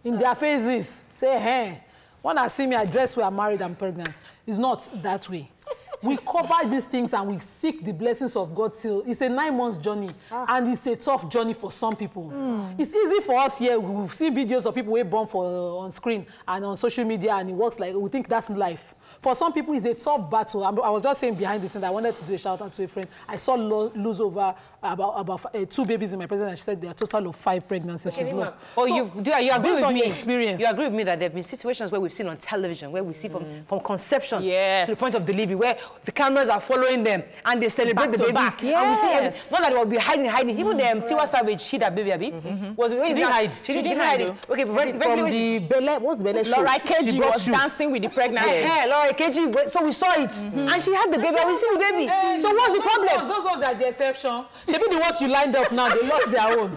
in their faces. Say, hey, when I see me, I dress where I'm married, I'm pregnant. It's not that way. We cover these things and we seek the blessings of God till it's a 9 months journey and it's a tough journey for some people. It's easy for us here. We've seen videos of people who are born on screen and on social media and it works like, we think that's life. For some people, it's a tough battle. I was just saying behind the scene that I wanted to do a shout out to a friend. I saw lose over about 2 babies in my presence and she said there are a total of 5 pregnancies she's lost. Oh, so, you agree with me? Experience. You agree with me that there have been situations where we've seen on television, where we see from conception to the point of delivery, where the cameras are following them and they celebrate the babies. And we see everything. Not that they will be hiding. Even Tiwa Savage hid her baby, Abi. She didn't hide. She didn't hide it. Okay, but eventually from the belly, what's the belly show? Laura Keji was dancing with the pregnant. Laura Keji, so we saw it. And she had the baby, and we see the baby. So what's the problem? Those ones are the exception. Maybe the ones you lined up now, they lost their own.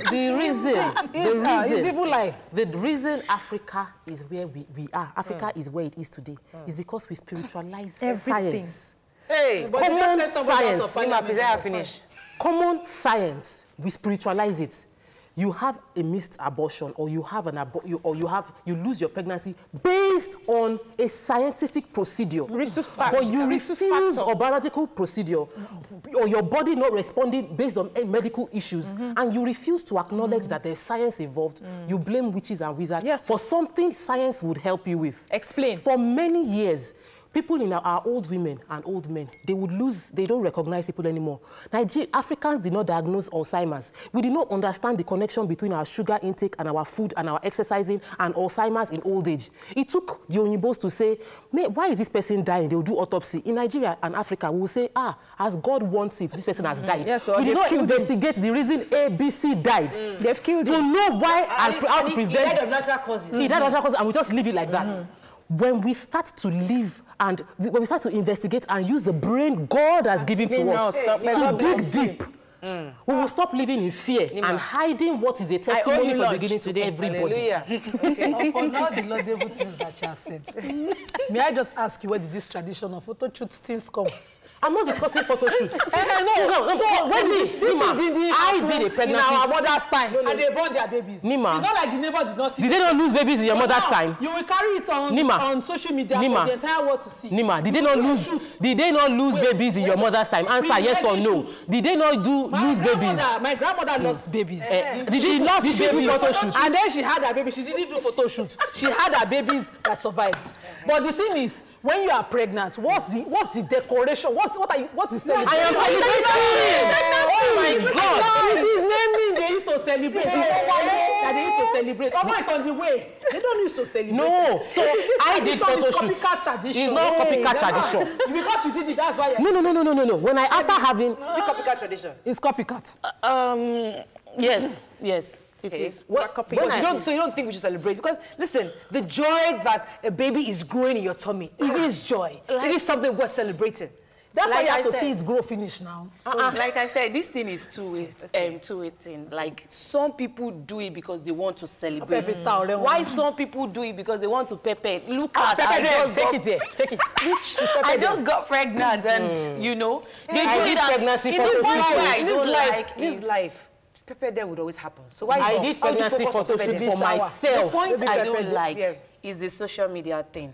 The reason Africa is where we are, Africa is where it is today, is because we spiritualize science. Hey, common science. Finish. Common science, we spiritualize it. You have a missed abortion, or you have you lose your pregnancy based on a scientific procedure, but you refuse a biological procedure, or your body not responding based on medical issues, and you refuse to acknowledge that there's science involved. You blame witches and wizards for something science would help you with. Explain. For many years, people in our old women and old men, they don't recognize people anymore. Africans did not diagnose Alzheimer's. We did not understand the connection between our sugar intake and our food and our exercising and Alzheimer's in old age. It took the Onyibos to say, why is this person dying? They will do autopsy. In Nigeria and Africa, we will say, as God wants it, this person has died. Yes, so we did not investigate the reason A, B, C died. They've killed him. To know why and how to prevent. He died of natural causes. He died of natural causes, and we just leave it like that. When we start to live and when we start to investigate and use the brain God has given to us to dig deep, we will stop living in fear and hiding what is a testimony from beginning to everybody. Upon all the laudable things that you have said, may I just ask you, where did this tradition of photo shoot things come? I'm not discussing photo shoots. No. So when I did a pregnancy in our mother's time, and they born their babies. Nima. It's not like the neighbor did not see. Did they not lose babies in your mother's time? You will carry it on social media for the entire world to see. Nima, did they not lose babies in your mother's time? Answer yes or no. Did they not lose babies? My grandmother lost babies. Did she lose babies photo shoots? And then she had her baby. She didn't do photo shoot. She had her babies that survived. But the thing is, when you are pregnant, what's the decoration? What is celebration? I am celebrating. Oh my God! It is naming. They used to celebrate. That they used to celebrate. Oh, it's on the way. They don't used to celebrate. No. So I did photo shoot. Copycat tradition. It's not copycat tradition. Because you did it, that's why. No. When after having. Is it copycat tradition? It's copycat. Yes. It is. So you don't think we should celebrate? Because listen, the joy that a baby is growing in your tummy, it is joy. It is something worth celebrating. That's why you have to see it grow finish now. So, like I said, this thing is two-way thing. Like, some people do it because they want to celebrate. Why some people do it because they want to pepper. Look at Take it. I just got pregnant and, you know, they do it. Pregnancy This life. Pepper there would always happen. So why I did pregnancy photo shoot for myself. The point I don't like is the social media thing.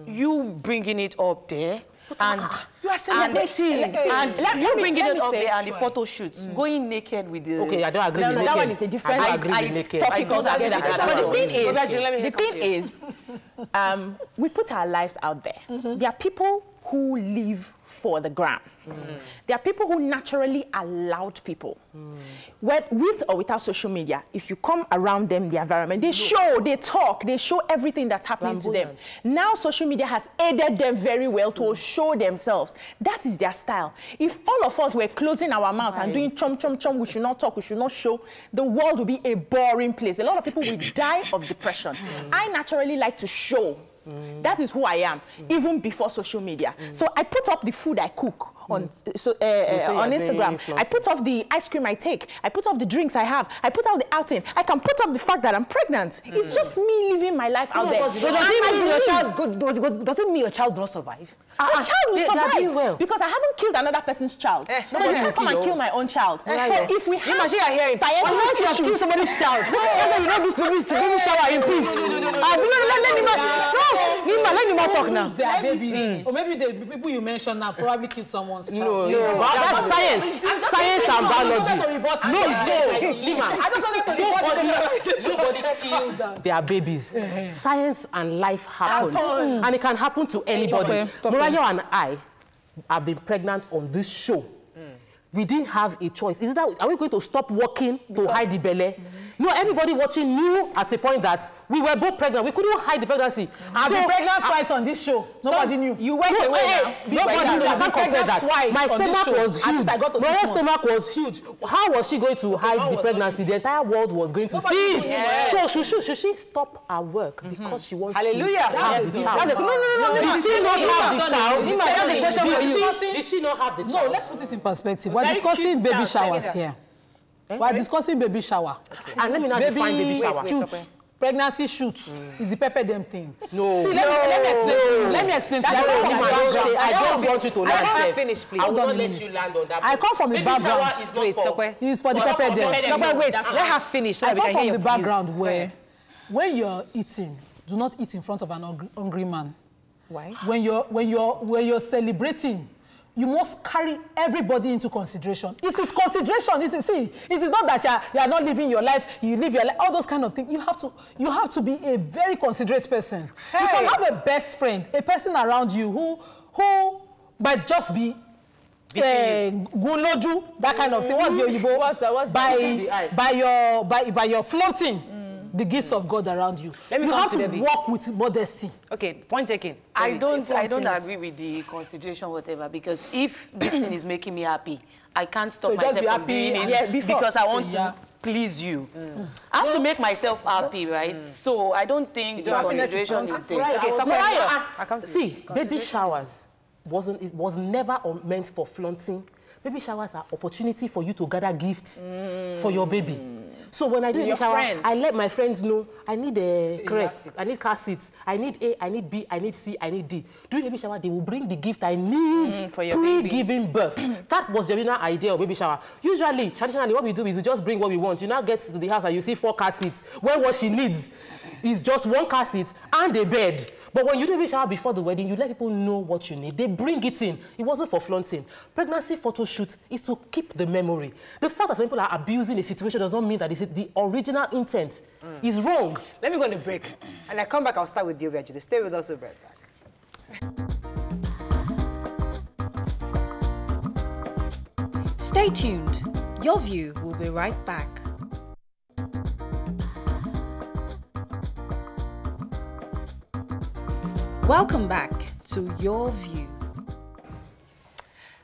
You bringing it up there and you are celebrating. And you bringing it up there and the photo shoots, going naked with the. Okay, I don't agree with naked. That one is a different topic altogether. But the thing is, we put our lives out there. There are people who live for the gram. There are people who naturally are loud people. With or without social media, if you come around them, the environment, they show, they talk, they show everything that's happening to them. Now social media has aided them very well to show themselves. That is their style. If all of us were closing our mouth and doing chom, chom, chom, we should not talk, we should not show, the world will be a boring place. A lot of people will die of depression. I naturally like to show. That is who I am, even before social media. So I put up the food I cook on Instagram. I put up the ice cream I take. I put up the drinks I have. I put up the outing. I can put up the fact that I'm pregnant. It's just me living my life out there. Does it mean your child will not survive? A child will survive because I haven't killed another person's child. So you can't come and kill my own child. So if we have scientific unless you kill somebody's child, you don't do baby shower in peace. Let me talk now. Their babies. Or maybe the people you mentioned now probably kill someone's child. No, that's science. Science and biology. I just wanted to report nobody killed their babies. Science and life happen. And it can happen to anybody. Mariah and I have been pregnant on this show. We didn't have a choice. Is that, are we going to stop working to hide the belly? No, everybody watching knew at a point that we were both pregnant. We couldn't hide the pregnancy. I've been pregnant twice on this show. Nobody knew. You went away now. Nobody knew. You can't compare that. My stomach was huge. My stomach was huge. How was she going to hide the pregnancy? The entire world was going to see it. So should she stop her work because she wants to have the child? No. Did she not have the child? That's a question for you. Did she not have the child? No, let's put it in perspective. We're discussing baby showers here. We're discussing baby shower. And let me not define baby shower. Shoots. Pregnancy shoots is the pepper them thing. No. See, let me explain to you. Let me explain to you. I don't want you to land. I can't finish, please. I will not let you land on that. I come from the background. It's for the pepper them. Wait, let her finish. I come from the background where when you're eating, do not eat in front of an hungry man. Why? When you're celebrating, you must carry everybody into consideration. It is consideration. It is not that you are not living your life. You live your life. All those kind of things. You have to be a very considerate person. Hey. You can have a best friend, a person around you who might just be guloju, that kind of thing. What's your by your flaunting the gifts of God around you. You have to walk with modesty. Okay, point taken. I don't agree with the consideration, whatever, because if this thing is making me happy, I can't stop myself from doing it because I want to please you. I have to make myself happy, right? So I don't think the consideration is there. See, baby showers was never meant for flaunting. Baby showers are opportunity for you to gather gifts for your baby. So when I do baby shower, I let my friends know I need a correct, I need car seats, I need A, I need B, I need C, I need D. During baby shower, they will bring the gift I need for your pre-giving birth. That was the original idea of baby shower. Usually, traditionally, what we do is we just bring what we want. You now get to the house and you see 4 car seats, when what she needs is just 1 car seat and a bed. But when you do baby shower before the wedding, you let people know what you need. They bring it in. It wasn't for flaunting. Pregnancy photo shoot is to keep the memory. The fact that some people are abusing a situation does not mean that the original intent is wrong. Let me go on a break. And I come back, I'll start with you, Reggie. Stay with us, we'll be right back. Stay tuned. Your View will be right back. Welcome back to Your View.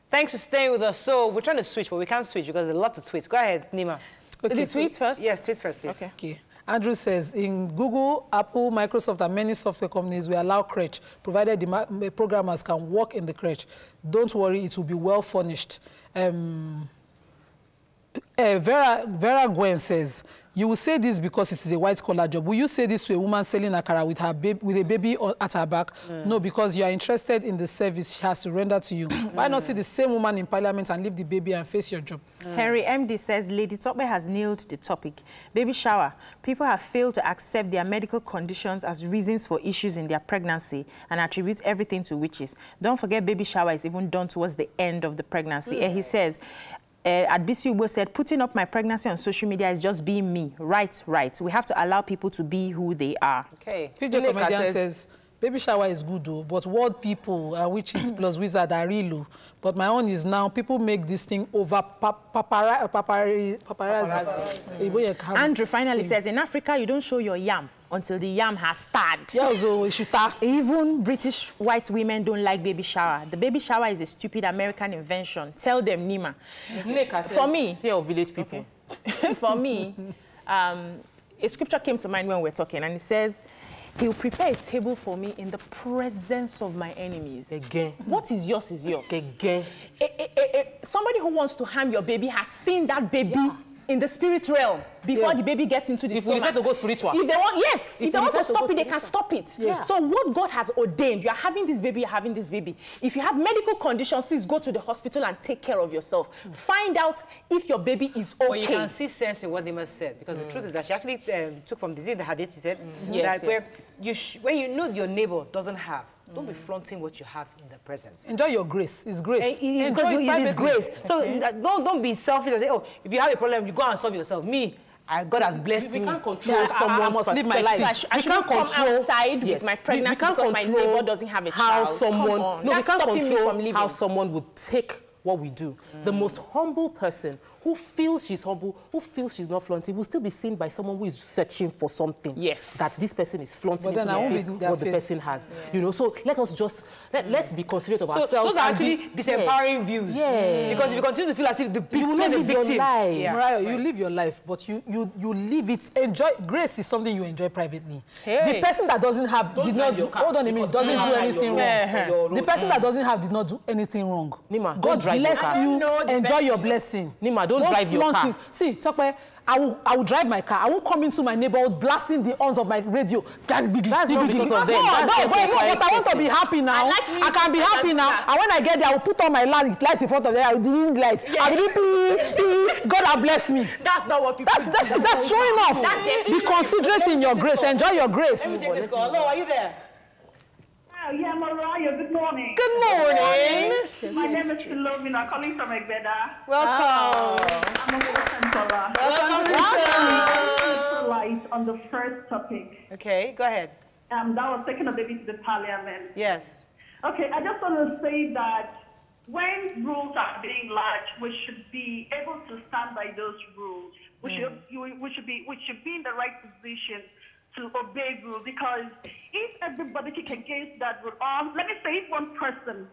Thanks for staying with us. So we're trying to switch, but we can't switch because there's a lot of tweets. Go ahead, Nima. Okay, the tweets first? Yes, tweets first, please. Okay. Andrew says, in Google, Apple, Microsoft, and many software companies, we allow crèche, provided the programmers can work in the crèche. Don't worry, it will be well furnished. Vera Gwen says, you will say this because it is a white-collar job. Will you say this to a woman selling akara with a baby at her back? No, because you are interested in the service she has to render to you. Why not see the same woman in parliament and leave the baby and face your job? Henry MD says, Lady Tope has nailed the topic. Baby shower. People have failed to accept their medical conditions as reasons for issues in their pregnancy and attribute everything to witches. Don't forget baby shower is even done towards the end of the pregnancy. He says, Adbisi Ubo said, putting up my pregnancy on social media is just being me. Right. We have to allow people to be who they are. Okay. PJ Comedian says, baby shower is good though, but what people, witches plus wizard are real low. But my own is now, people make this thing over paparazzi. Andrew finally says, in Africa, you don't show your yam until the yam has starred. Yeah, so we should start. Even British white women don't like baby shower. The baby shower is a stupid American invention. Tell them, Nima. For me, fear of village people. Okay. For me, a scripture came to mind when we were talking, and it says, He'll prepare a table for me in the presence of my enemies. Again. What is yours is yours. Again. Somebody who wants to harm your baby has seen that baby in the spirit realm before the baby gets into the stomach. If we decide to go spiritual. If they want, yes. If they want to stop it, they can stop it. Yeah. So what God has ordained, you are having this baby, you're having this baby. If you have medical conditions, please go to the hospital and take care of yourself. Find out if your baby is okay. Well, you can see sense in what Nima said, because the truth is that she actually took from the hadith, she said, that where when you know your neighbor doesn't have, don't be flaunting what you have in the presence. Enjoy your grace. It's grace. Enjoy it is grace. So don't be selfish and say, oh, if you have a problem, you go and solve yourself. Me, God has blessed me. We can't control someone's must live my life. I shouldn't come outside with my pregnancy because my neighbor doesn't have a child. We can't control how someone would take what we do. The most humble person who feels she's humble, who feels she's not flaunting, will still be seen by someone who is searching for something. Yes. That this person is flaunting But then into what the person has. Yeah. You know, so let us just, let's be considerate of ourselves. Those are actually disempowering views. Yeah. Because if you continue to feel as if the you will not live your life. Yeah. Mariah, you live your life, but you live it. Enjoy. Grace is something you enjoy privately. Hey. The person that doesn't have did not do, hold on a minute, doesn't do anything wrong. The person that doesn't have did not do anything wrong. Nima, God bless you. Enjoy your blessing. Nima, don't drive your car. See, Tokwe, I will drive my car. I won't come into my neighborhood blasting the horns of my radio. That's not because of them. But I want to be happy now. I can be happy now. And when I get there, I will put on my lights in front of them. I will do lights. I will God will bless me. That's not what people do. That's showing off. Be considerate in your grace. Enjoy your grace. Let me take this call. Hello, are you there? Yeah, Mariah, good morning. Good morning. My name is Philomena, calling from Egbeda. Welcome. I'm a Central. Welcome. Light on the first topic. Okay, go ahead. That was taking a baby to the parliament. Yes. Okay, I just want to say that when rules are being large, we should be able to stand by those rules. We should be in the right position to obey rules, because if everybody kick against that rule, let me say if one person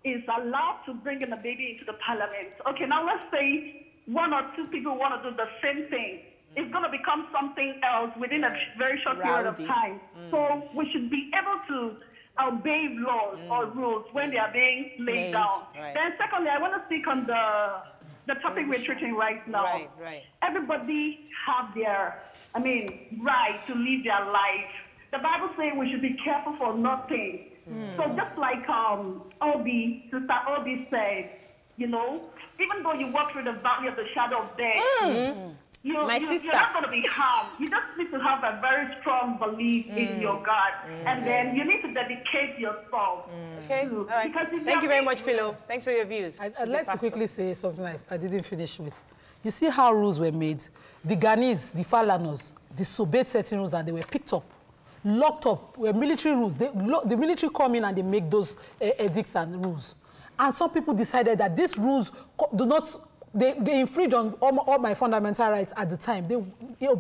is allowed to bring in a baby into the parliament, okay, now let's say one or two people want to do the same thing. It's going to become something else within a very short period of time. So we should be able to obey laws or rules when they are being laid down. Right. Then secondly, I want to speak on the topic we're treating right now. Right. Everybody have their right to live their life. The Bible says we should be careful for nothing. So just like Sister Obi said, even though you walk through the valley of the shadow of death, you're not going to be harmed. You just need to have a very strong belief in your God. And then you need to dedicate yourself. Okay, all right. Thank you very much, Philo. Thanks for your views. I'd like to quickly say something I didn't finish with. You see how rules were made? The Ghanese, the Falanos, disobeyed certain rules and they were picked up, locked up, were military rules. The military come in and they make those edicts and rules. And some people decided that these rules do not, they infringe on all my fundamental rights at the time. They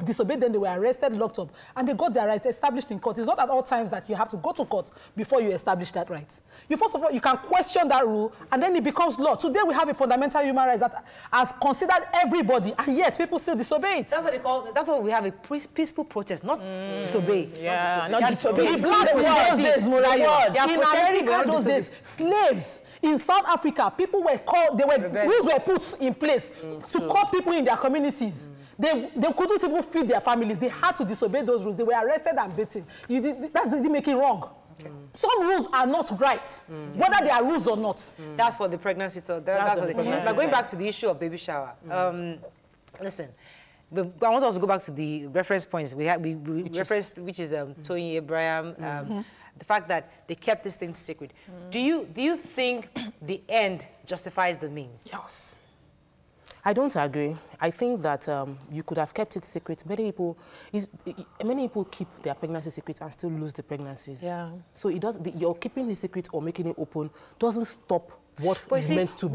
disobeyed them, they were arrested, locked up, and they got their rights established in court. It's not at all times that you have to go to court before you establish that right. First of all, you can question that rule, and then it becomes law. Today, we have a fundamental human right that has considered everybody, and yet people still disobey it. That's what they call, that's what we have, a peaceful protest, not disobey. Yeah, not disobey. The blacks in those days, Moriah, in America those days, slaves in South Africa, people were called, rules were put in place to call people in their communities. They couldn't even feed their families. They had to disobey those rules. They were arrested and beaten. That didn't make it wrong. Okay. Some rules are not right, whether they are rules or not. That's what the pregnancy thought. That's what the pregnancy. Now, going back to the issue of baby shower. Listen, I want us to go back to the reference points we referenced, which is Tony Abraham. The fact that they kept this thing secret. Do you think the end justifies the means? Yes. I don't agree. I think that you could have kept it secret. Many people keep their pregnancy secret and still lose the pregnancies. Yeah. So you're keeping the secret or making it open doesn't stop what is meant to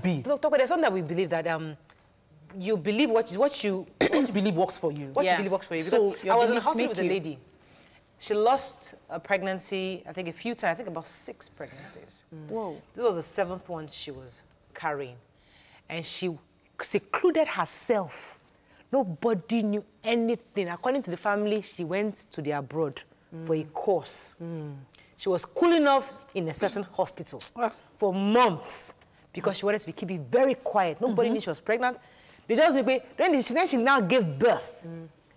be. Dr. There's something that we believe that you believe what you believe works for you. What you believe works for you. Because I was in the hospital with a lady. She lost a pregnancy, I think a few times, I think about 6 pregnancies. Whoa. This was the 7th one she was carrying. And she secluded herself. Nobody knew anything. According to the family, she went to the abroad for a course. She was cooling off in a certain hospital for months because she wanted to keep it very quiet. Nobody knew she was pregnant. They just then she now gave birth.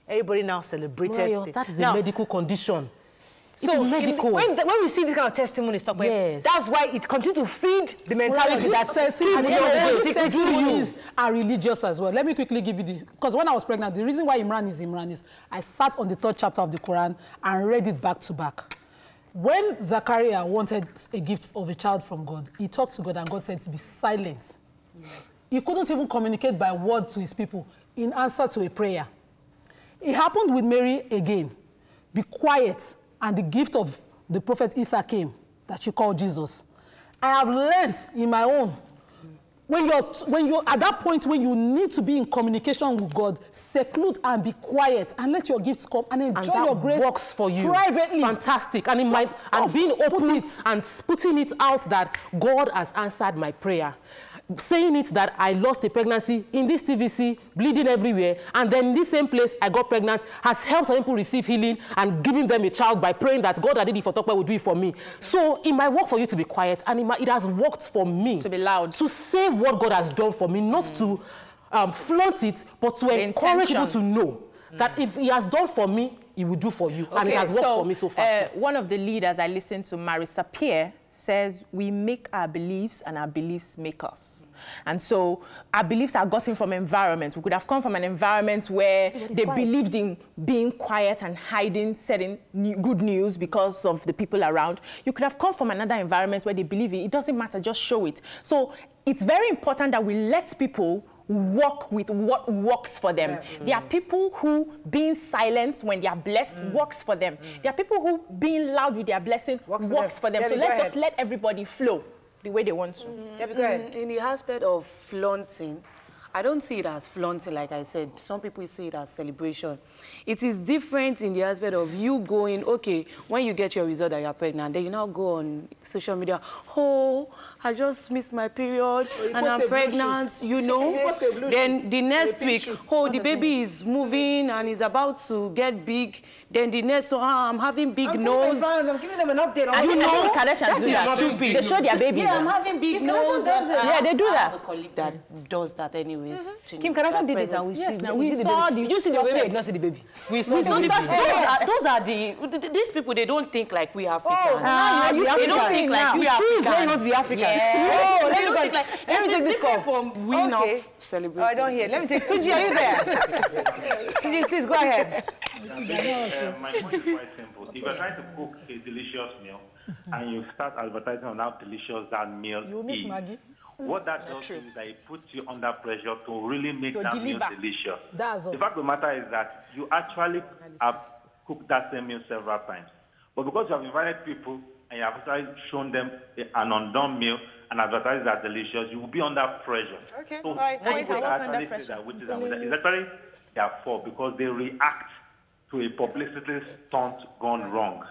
Everybody now celebrated. Well, that is a medical condition. So medical. When we see this kind of testimonies, that's why it continues to feed the mentality that testimonies are religious as well. Let me quickly give you because when I was pregnant, the reason why Imran is I sat on the 3rd chapter of the Quran and read it back to back. When Zachariah wanted a gift of a child from God, he talked to God and God said to be silent. He couldn't even communicate by word to his people in answer to a prayer. It happened with Mary again. Be quiet. And the gift of the prophet Isa came, that you call Jesus. I have learned in my own, when you're at that point when you need to be in communication with God, seclude and be quiet and let your gifts come and enjoy your grace. Works for you privately. Fantastic. And and being open and putting it out that God has answered my prayer. Saying it that I lost a pregnancy in this TVC, bleeding everywhere, and then in this same place I got pregnant has helped some people receive healing and giving them a child by praying that God that did it for Tokwe would do it for me. So it might work for you to be quiet, and it has worked for me. To be loud. To say what God has done for me, not to flaunt it, but to encourage people to know that if he has done for me, he will do for you. And it has worked for me so far. One of the leaders I listened to, Marisa Pierre, says we make our beliefs and our beliefs make us. And so our beliefs are gotten from environment. We could have come from an environment where they believed in being quiet and hiding certain good news because of the people around. You could have come from another environment where they believe it doesn't matter, just show it. So it's very important that we let people work with what works for them. There are people who being silent when they are blessed works for them. There are people who being loud with their blessing works for them. So let's just let everybody flow the way they want to. In the aspect of flaunting, I don't see it as flaunting, like I said. Some people see it as celebration. It is different in the aspect of you going, okay, when you get your result that you're pregnant, then you now go on social media, oh, I just missed my period and I'm pregnant, you know. Then the next week, oh, the baby is moving and is about to get big. Then the next one, I'm having big nose. I'm giving them an update on you know, Kardashians do that. Stupid. They show their babies. Yeah, I'm having big nose. Yeah, they do that. I have a colleague that does that anyway. Kim Kardashian did this and we saw the Did you see the baby? Did not see the baby. We saw the baby. Those are these people, they don't think like we Africans. They don't think like we Africans. Choose when you want to be African. Yeah. Oh, let me take this call. From win off celebrating. Oh, I don't hear. Let me take Tunji, are you there? Tunji, please go ahead. My point is quite simple. If you're trying to cook a delicious meal and you start advertising on how delicious that meal You miss Maggie. what that does is that it puts you under pressure to really make that meal delicious. That's all. The fact of the matter is that you actually have cooked that same meal several times. But because you have invited people and you have actually shown them an undone meal and advertised that delicious, you will be under pressure. Okay, So all right. when people actually say that, which is actually their fault because they react to a publicity stunt gone wrong.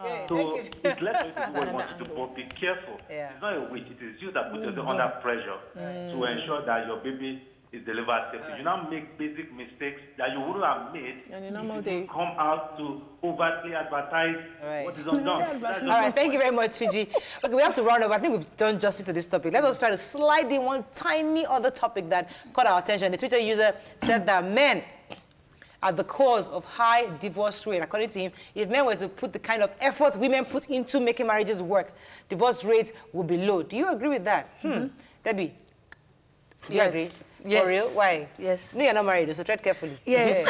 Okay, so it's less to do what you want to do, but be careful. It's not a witch, it is you that put yourself under pressure to ensure that your baby is delivered safely. You now make basic mistakes that you wouldn't have made if you come out to overtly advertise what is undone. All right, thank you very much, Tunji. Okay, we have to round up. I think we've done justice to this topic. Let us try to slide in one tiny other topic that caught our attention. The Twitter user said that men are the cause of high divorce rate. According to him, if men were to put the kind of effort women put into making marriages work, divorce rates would be low. Do you agree with that? Debbie, do you agree? Yes. For real? Why? Yes. No, you're not married, so tread carefully. Yeah.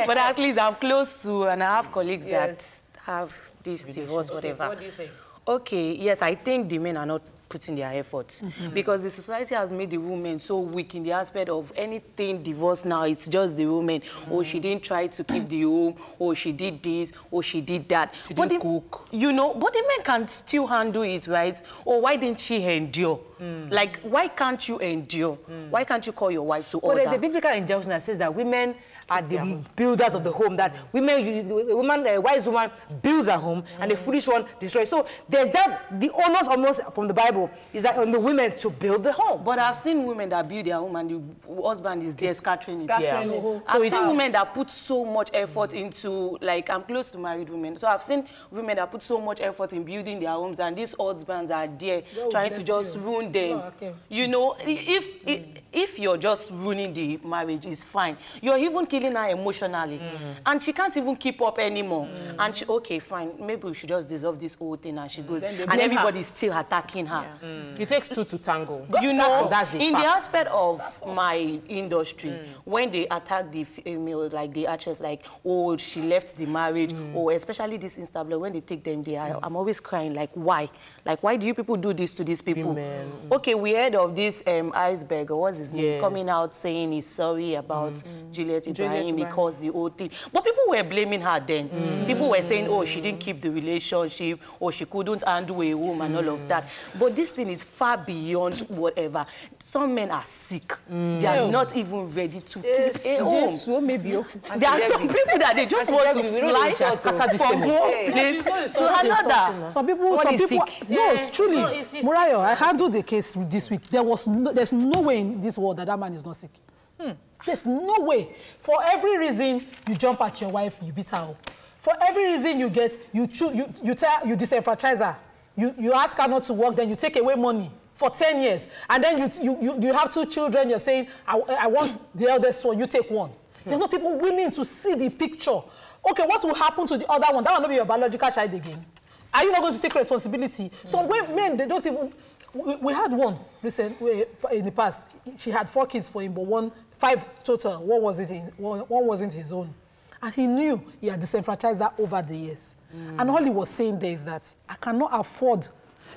But at least I'm close to, and I have colleagues that have this divorce, whatever. So what do you think? Okay, yes, I think the men are not put in their efforts. Because the society has made the woman so weak in the aspect of anything divorce now, it's just the woman. Oh, she didn't try to keep the home, or she did this, or she did that. She didn't cook. You know, but the men can still handle it, right? Or why didn't she endure? Like, why can't you endure? Why can't you call your wife to order? But there's a biblical injunction that says that women are the builders of the home, that a wise woman builds a home and a foolish one destroys. So there's that, the onus almost from the Bible is that on the women to build the home. But I've seen women that build their home and the husband is there scattering it. So I've seen women that put so much effort into, like, I'm close to married women, so I've seen women that put so much effort in building their homes, and these husbands are there trying to just ruin them. You know, if you're just ruining the marriage, it's fine. You're even killing her emotionally, and she can't even keep up anymore. And she, okay, fine, maybe we should just dissolve this whole thing, and she goes, and everybody's still attacking her. It takes two to tango. You know, that's in the aspect of my industry, when they attack the female, like the actress, like, oh, she left the marriage, or especially this instable, when they take them there, I'm always crying, like, why? Like, why do you people do this to these people? Okay, we heard of this Iceberg, or what's his name, coming out saying he's sorry about Juliet Ibrahim because the whole thing. But people were blaming her then. People were saying, oh, she didn't keep the relationship, or she couldn't handle a home and all of that. But this thing is far beyond whatever. Some men are sick. They are not even ready to keep a home. There are some people that they just want to fly from one place to another. Some people, no, truly, Murayo, I handled the case this week. There's no way in this world that man is not sick. There's no way. For every reason you jump at your wife, you beat her up. For every reason you disenfranchise her. You ask her not to work, then you take away money for 10 years. And then you have 2 children, you're saying, I want the eldest one, you take one. They're not even willing to see the picture. Okay, what will happen to the other one? That will not be your biological child again. Are you not going to take responsibility? So when men, they don't even... We had one recently in the past. She had 4 kids for him, but 5 total. One wasn't his own. And he knew he had disenfranchised that over the years. And all he was saying there is that I cannot afford...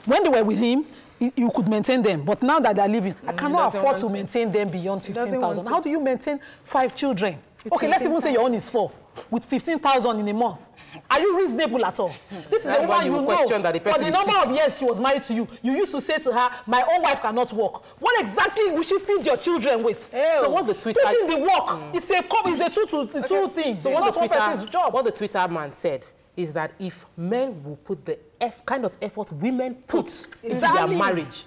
When they were with him, you could maintain them. But now that they're leaving, I cannot afford to maintain them beyond 15,000. How do you maintain 5 children? Okay, let's even say your own is 4. With 15,000 in a month. Are you reasonable at all? This is a woman you know. For the number of years she was married to you, you used to say to her, my own wife cannot work. What exactly will she feed your children with? So what the Twitter... Put in the work. It's the two things. So what the Twitter man said is that if men will put the kind of effort women put into their marriage,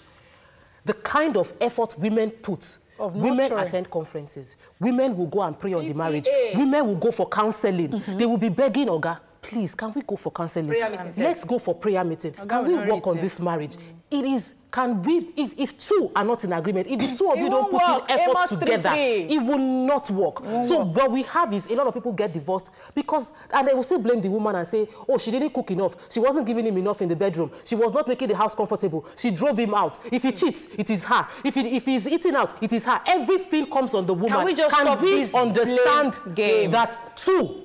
the kind of effort women put, women attend conferences. Women will go and pray on the marriage. Women will go for counseling. They will be begging, Oga, please, can we go for counseling? Let's go for prayer meeting. Can we work on this marriage? It is, can we, if 2 are not in agreement, if the 2 of you don't put in effort together, it will not work. So what we have is a lot of people get divorced because, and they will still blame the woman and say, oh, she didn't cook enough. She wasn't giving him enough in the bedroom. She was not making the house comfortable. She drove him out. If he cheats, it is her. If he's eating out, it is her. Everything comes on the woman. Can we just stop this understand that 2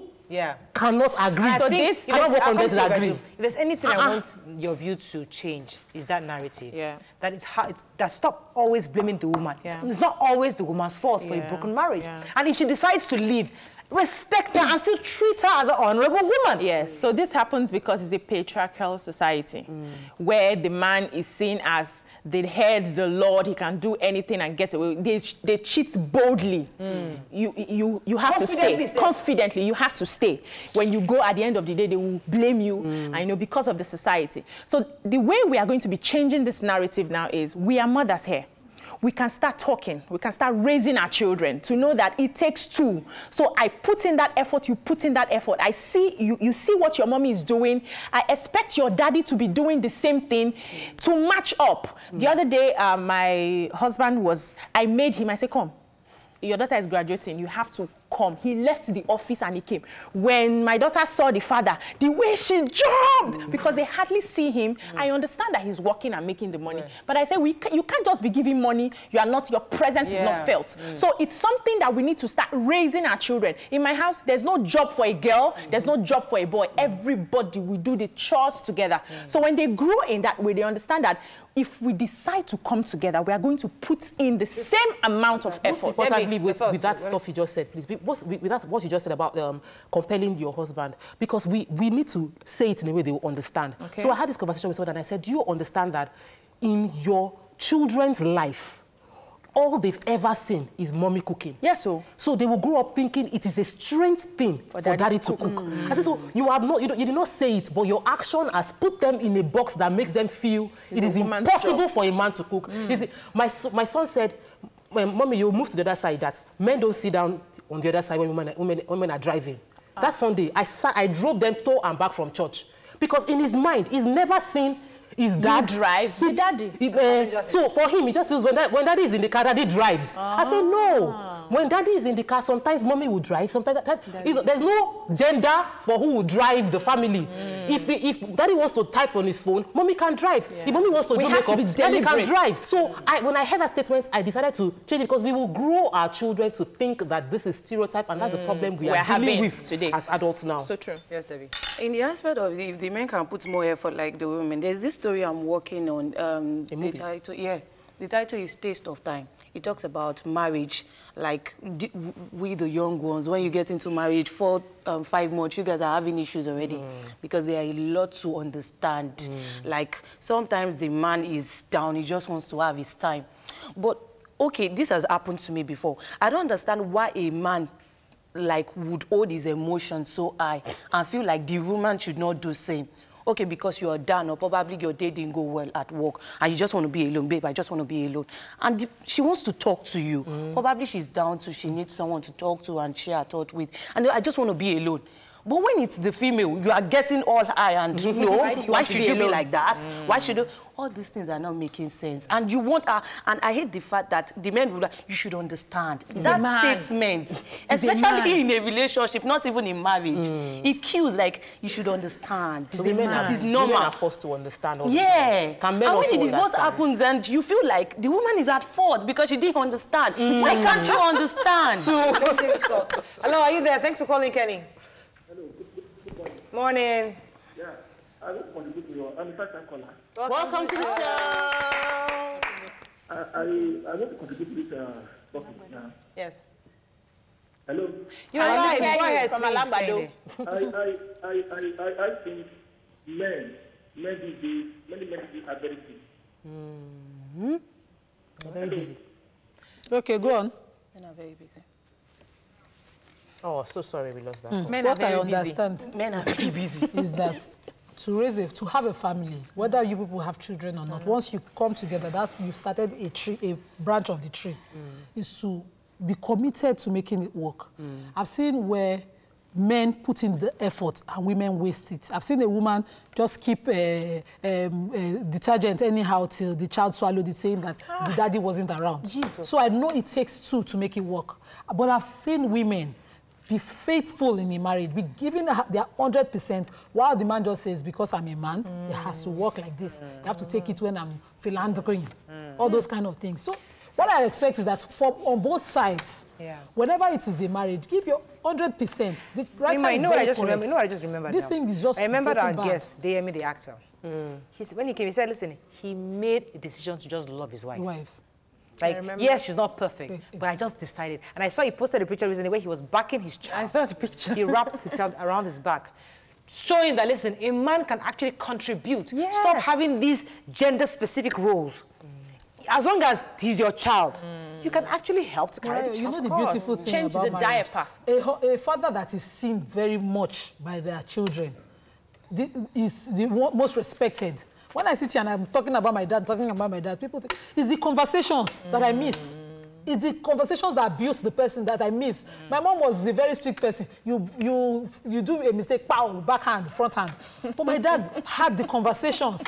cannot agree? So this cannot work on this agreement. If there's anything I want your view to change, is that narrative. That it's hard, that stop always blaming the woman. It's not always the woman's fault for a broken marriage. And if she decides to leave, respect her and still treat her as an honorable woman. Yes, so this happens because it's a patriarchal society where the man is seen as the head, the lord, he can do anything and get away. They cheat boldly. You have to stay. Confidently, you have to stay. When you go at the end of the day, they will blame you, I know, because of the society. So the way we are going to be changing this narrative now is we are mothers here. We can start talking. We can start raising our children to know that it takes 2. So I put in that effort, you put in that effort. I see, you see what your mommy is doing. I expect your daddy to be doing the same thing to match up. The other day, my husband I made him, I said, come, your daughter is graduating, you have to come. He left the office and he came. When my daughter saw the father, the way she jumped, because they hardly see him. I understand that he's working and making the money. But I said, you can't just be giving money. Your presence is not felt. So it's something that we need to start raising our children. In my house, there's no job for a girl. There's no job for a boy. Everybody will do the chores together. So when they grow in that way, they understand that if we decide to come together, we are going to put in the same amount of effort. Importantly, with that stuff you just said, please, with that, what you just said about compelling your husband, because we need to say it in a way they will understand. Okay. So I had this conversation with someone and I said, do you understand that in your children's life, all they've ever seen is mommy cooking? Yes, so they will grow up thinking it is a strange thing for daddy to cook. I said, so you did not say it, but your action has put them in a box that makes them feel it is impossible for a man to cook. My son said, when mommy, you move to the other side, that men don't sit down on the other side when women are driving. That Sunday, I drove them to and back from church. Because in his mind, he's never seen his dad drive. So for him, it just feels when daddy is in the car, daddy drives. I say no. When daddy is in the car, sometimes mommy will drive. Sometimes there's no gender for who will drive the family. If daddy wants to type on his phone, mommy can drive. If mommy wants to do makeup, daddy can drive. So when I heard that statement, I decided to change it because we will grow our children to think that this is stereotype, and that's the problem we are dealing with today as adults now. So true. Yes, Debbie. In the aspect of if the men can put more effort like the women, there's this story I'm working on. The title is Taste of Time. It talks about marriage, like we the young ones. When you get into marriage, 4, 5 months, you guys are having issues already because there are a lot to understand. Like sometimes the man is down, he just wants to have his time. But okay, this has happened to me before. I don't understand why a man would hold his emotions so high and feel like the woman should not do the same. Okay, because you are down or probably your day didn't go well at work and you just want to be alone. Babe, I just want to be alone. And she wants to talk to you. Probably she's down too. She needs someone to talk to and share her thought with. And I just want to be alone. But when it's the female, you are getting all high and no, why should you be like that? Why should you? All these things are not making sense. And you want her, and I hate the fact that the men will, you should understand. That statement, especially in a relationship, not even in marriage, it kills like, you should understand. So women are forced to understand all this. And when the divorce happens and you feel like the woman is at fault because she didn't understand, why can't you understand? Hello, are you there? Thanks for calling, Kenny. Morning. Yeah, I just contribute to your. I'm the first time caller. Welcome to the show. I want to contribute to this topic now. Yes. Hello. You're live. Go ahead, from Alambado. I think men these days, many men are very busy. They're very busy. Okay, go on. Men are very busy. Oh, so sorry we lost that. What I understand men are very busy is that to have a family, whether you people have children or not, once you come together, that you've started a branch of the tree, is to be committed to making it work. I've seen where men put in the effort and women waste it. I've seen a woman just keep detergent anyhow till the child swallowed it, saying that the daddy wasn't around. Jesus. So I know it takes 2 to make it work. But I've seen women be faithful in a marriage, be giving their 100%, while the man just says, because I'm a man, it has to work like this. You have to take it when I'm philandering. All those kind of things. So what I expect is that on both sides, whenever it is a marriage, give your 100%. The writer is very correct. I just remembered. This thing is just I remember our guest, Deyemi, the actor. When he came, he said, listen, he made a decision to just love his wife. Like, yes, she's not perfect, but I just decided. And I saw he posted a picture recently where he was backing his child. I saw the picture. He wrapped the child around his back, showing that, listen, a man can actually contribute. Yes. Stop having these gender-specific roles. As long as he's your child, you can actually help to carry the child. You know the beautiful thing Change about the diaper. A father that is seen very much by their children is the most respected. When I sit here and I'm talking about my dad, people think it's the conversations that I miss. It's the conversations that abuse the person that I miss. My mom was a very strict person. You do a mistake, pow, backhand, front hand. But my dad had the conversations.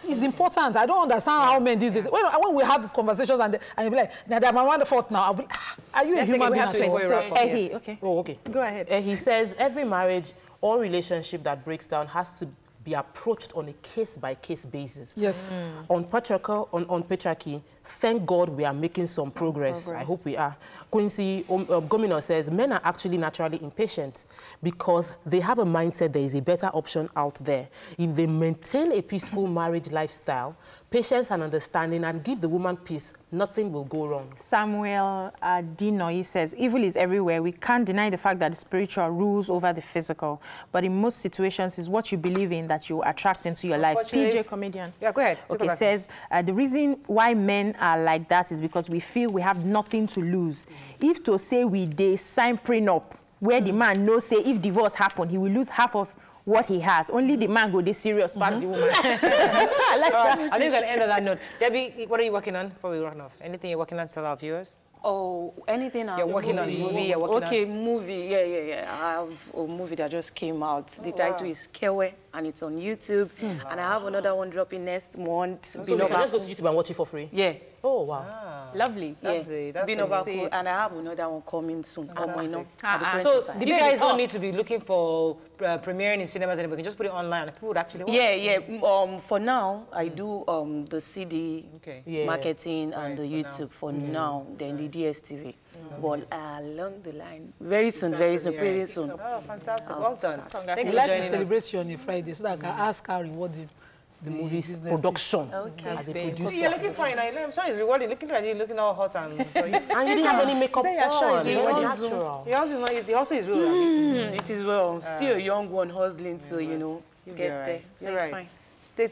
It's important. I don't understand how men these days. When we have conversations and you be like, now my one fault now. I'll be, are you a human being? Okay. Oh, okay. Go ahead. He says every marriage or relationship that breaks down has to be approached on a case-by-case basis. Yes. On patriarchy, thank God we are making some progress. I hope we are. Quincy Gomino says, men are actually naturally impatient because they have a mindset there is a better option out there. If they maintain a peaceful marriage lifestyle, patience and understanding and give the woman peace, nothing will go wrong. Samuel Dinoy says, evil is everywhere. We can't deny the fact that the spiritual rules over the physical. But in most situations, it's what you believe in that you attract into your life. PJ Comedian. Yeah, go ahead. Okay, says, the reason why men are like that is because we feel we have nothing to lose. If to say we sign prenup, where the man knows, say, if divorce happen, he will lose half of what he has. Only the man go this serious past the woman. I like that. I think we're going to end on that note. Debbie, what are you working on before we run off? Anything you're working on to tell our viewers? Oh, anything you're working on? Movie you're working on? Okay, movie. Yeah. I have a movie that just came out. The title is Kewe, and it's on YouTube. And I have another one dropping next month. So you can just go to YouTube and watch it for free? Yeah. Oh, wow. Lovely. That's cool. And I have another one coming soon. So you guys don't need to be looking for premiering in cinemas anymore. You can just put it online. People would actually watch. Yeah. For now, I do the CD marketing and the YouTube for now. Then the DSTV. But along the line, very soon, pretty soon. Oh, fantastic. Well done. I'd like to celebrate you on a Friday so that I can ask how rewarded the movie's production as a producer. See, you're looking fine. I'm sure it's rewarding. Looking at you, looking all hot and so and you didn't have any makeup on. Natural. The hustle is real. It is well. Still a young one hustling, so you know, get there. So it's fine. Stay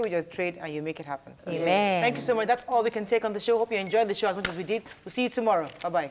with your trade and you make it happen. Amen. Thank you so much. That's all we can take on the show. Hope you enjoyed the show as much as we did. We'll see you tomorrow. Bye-bye.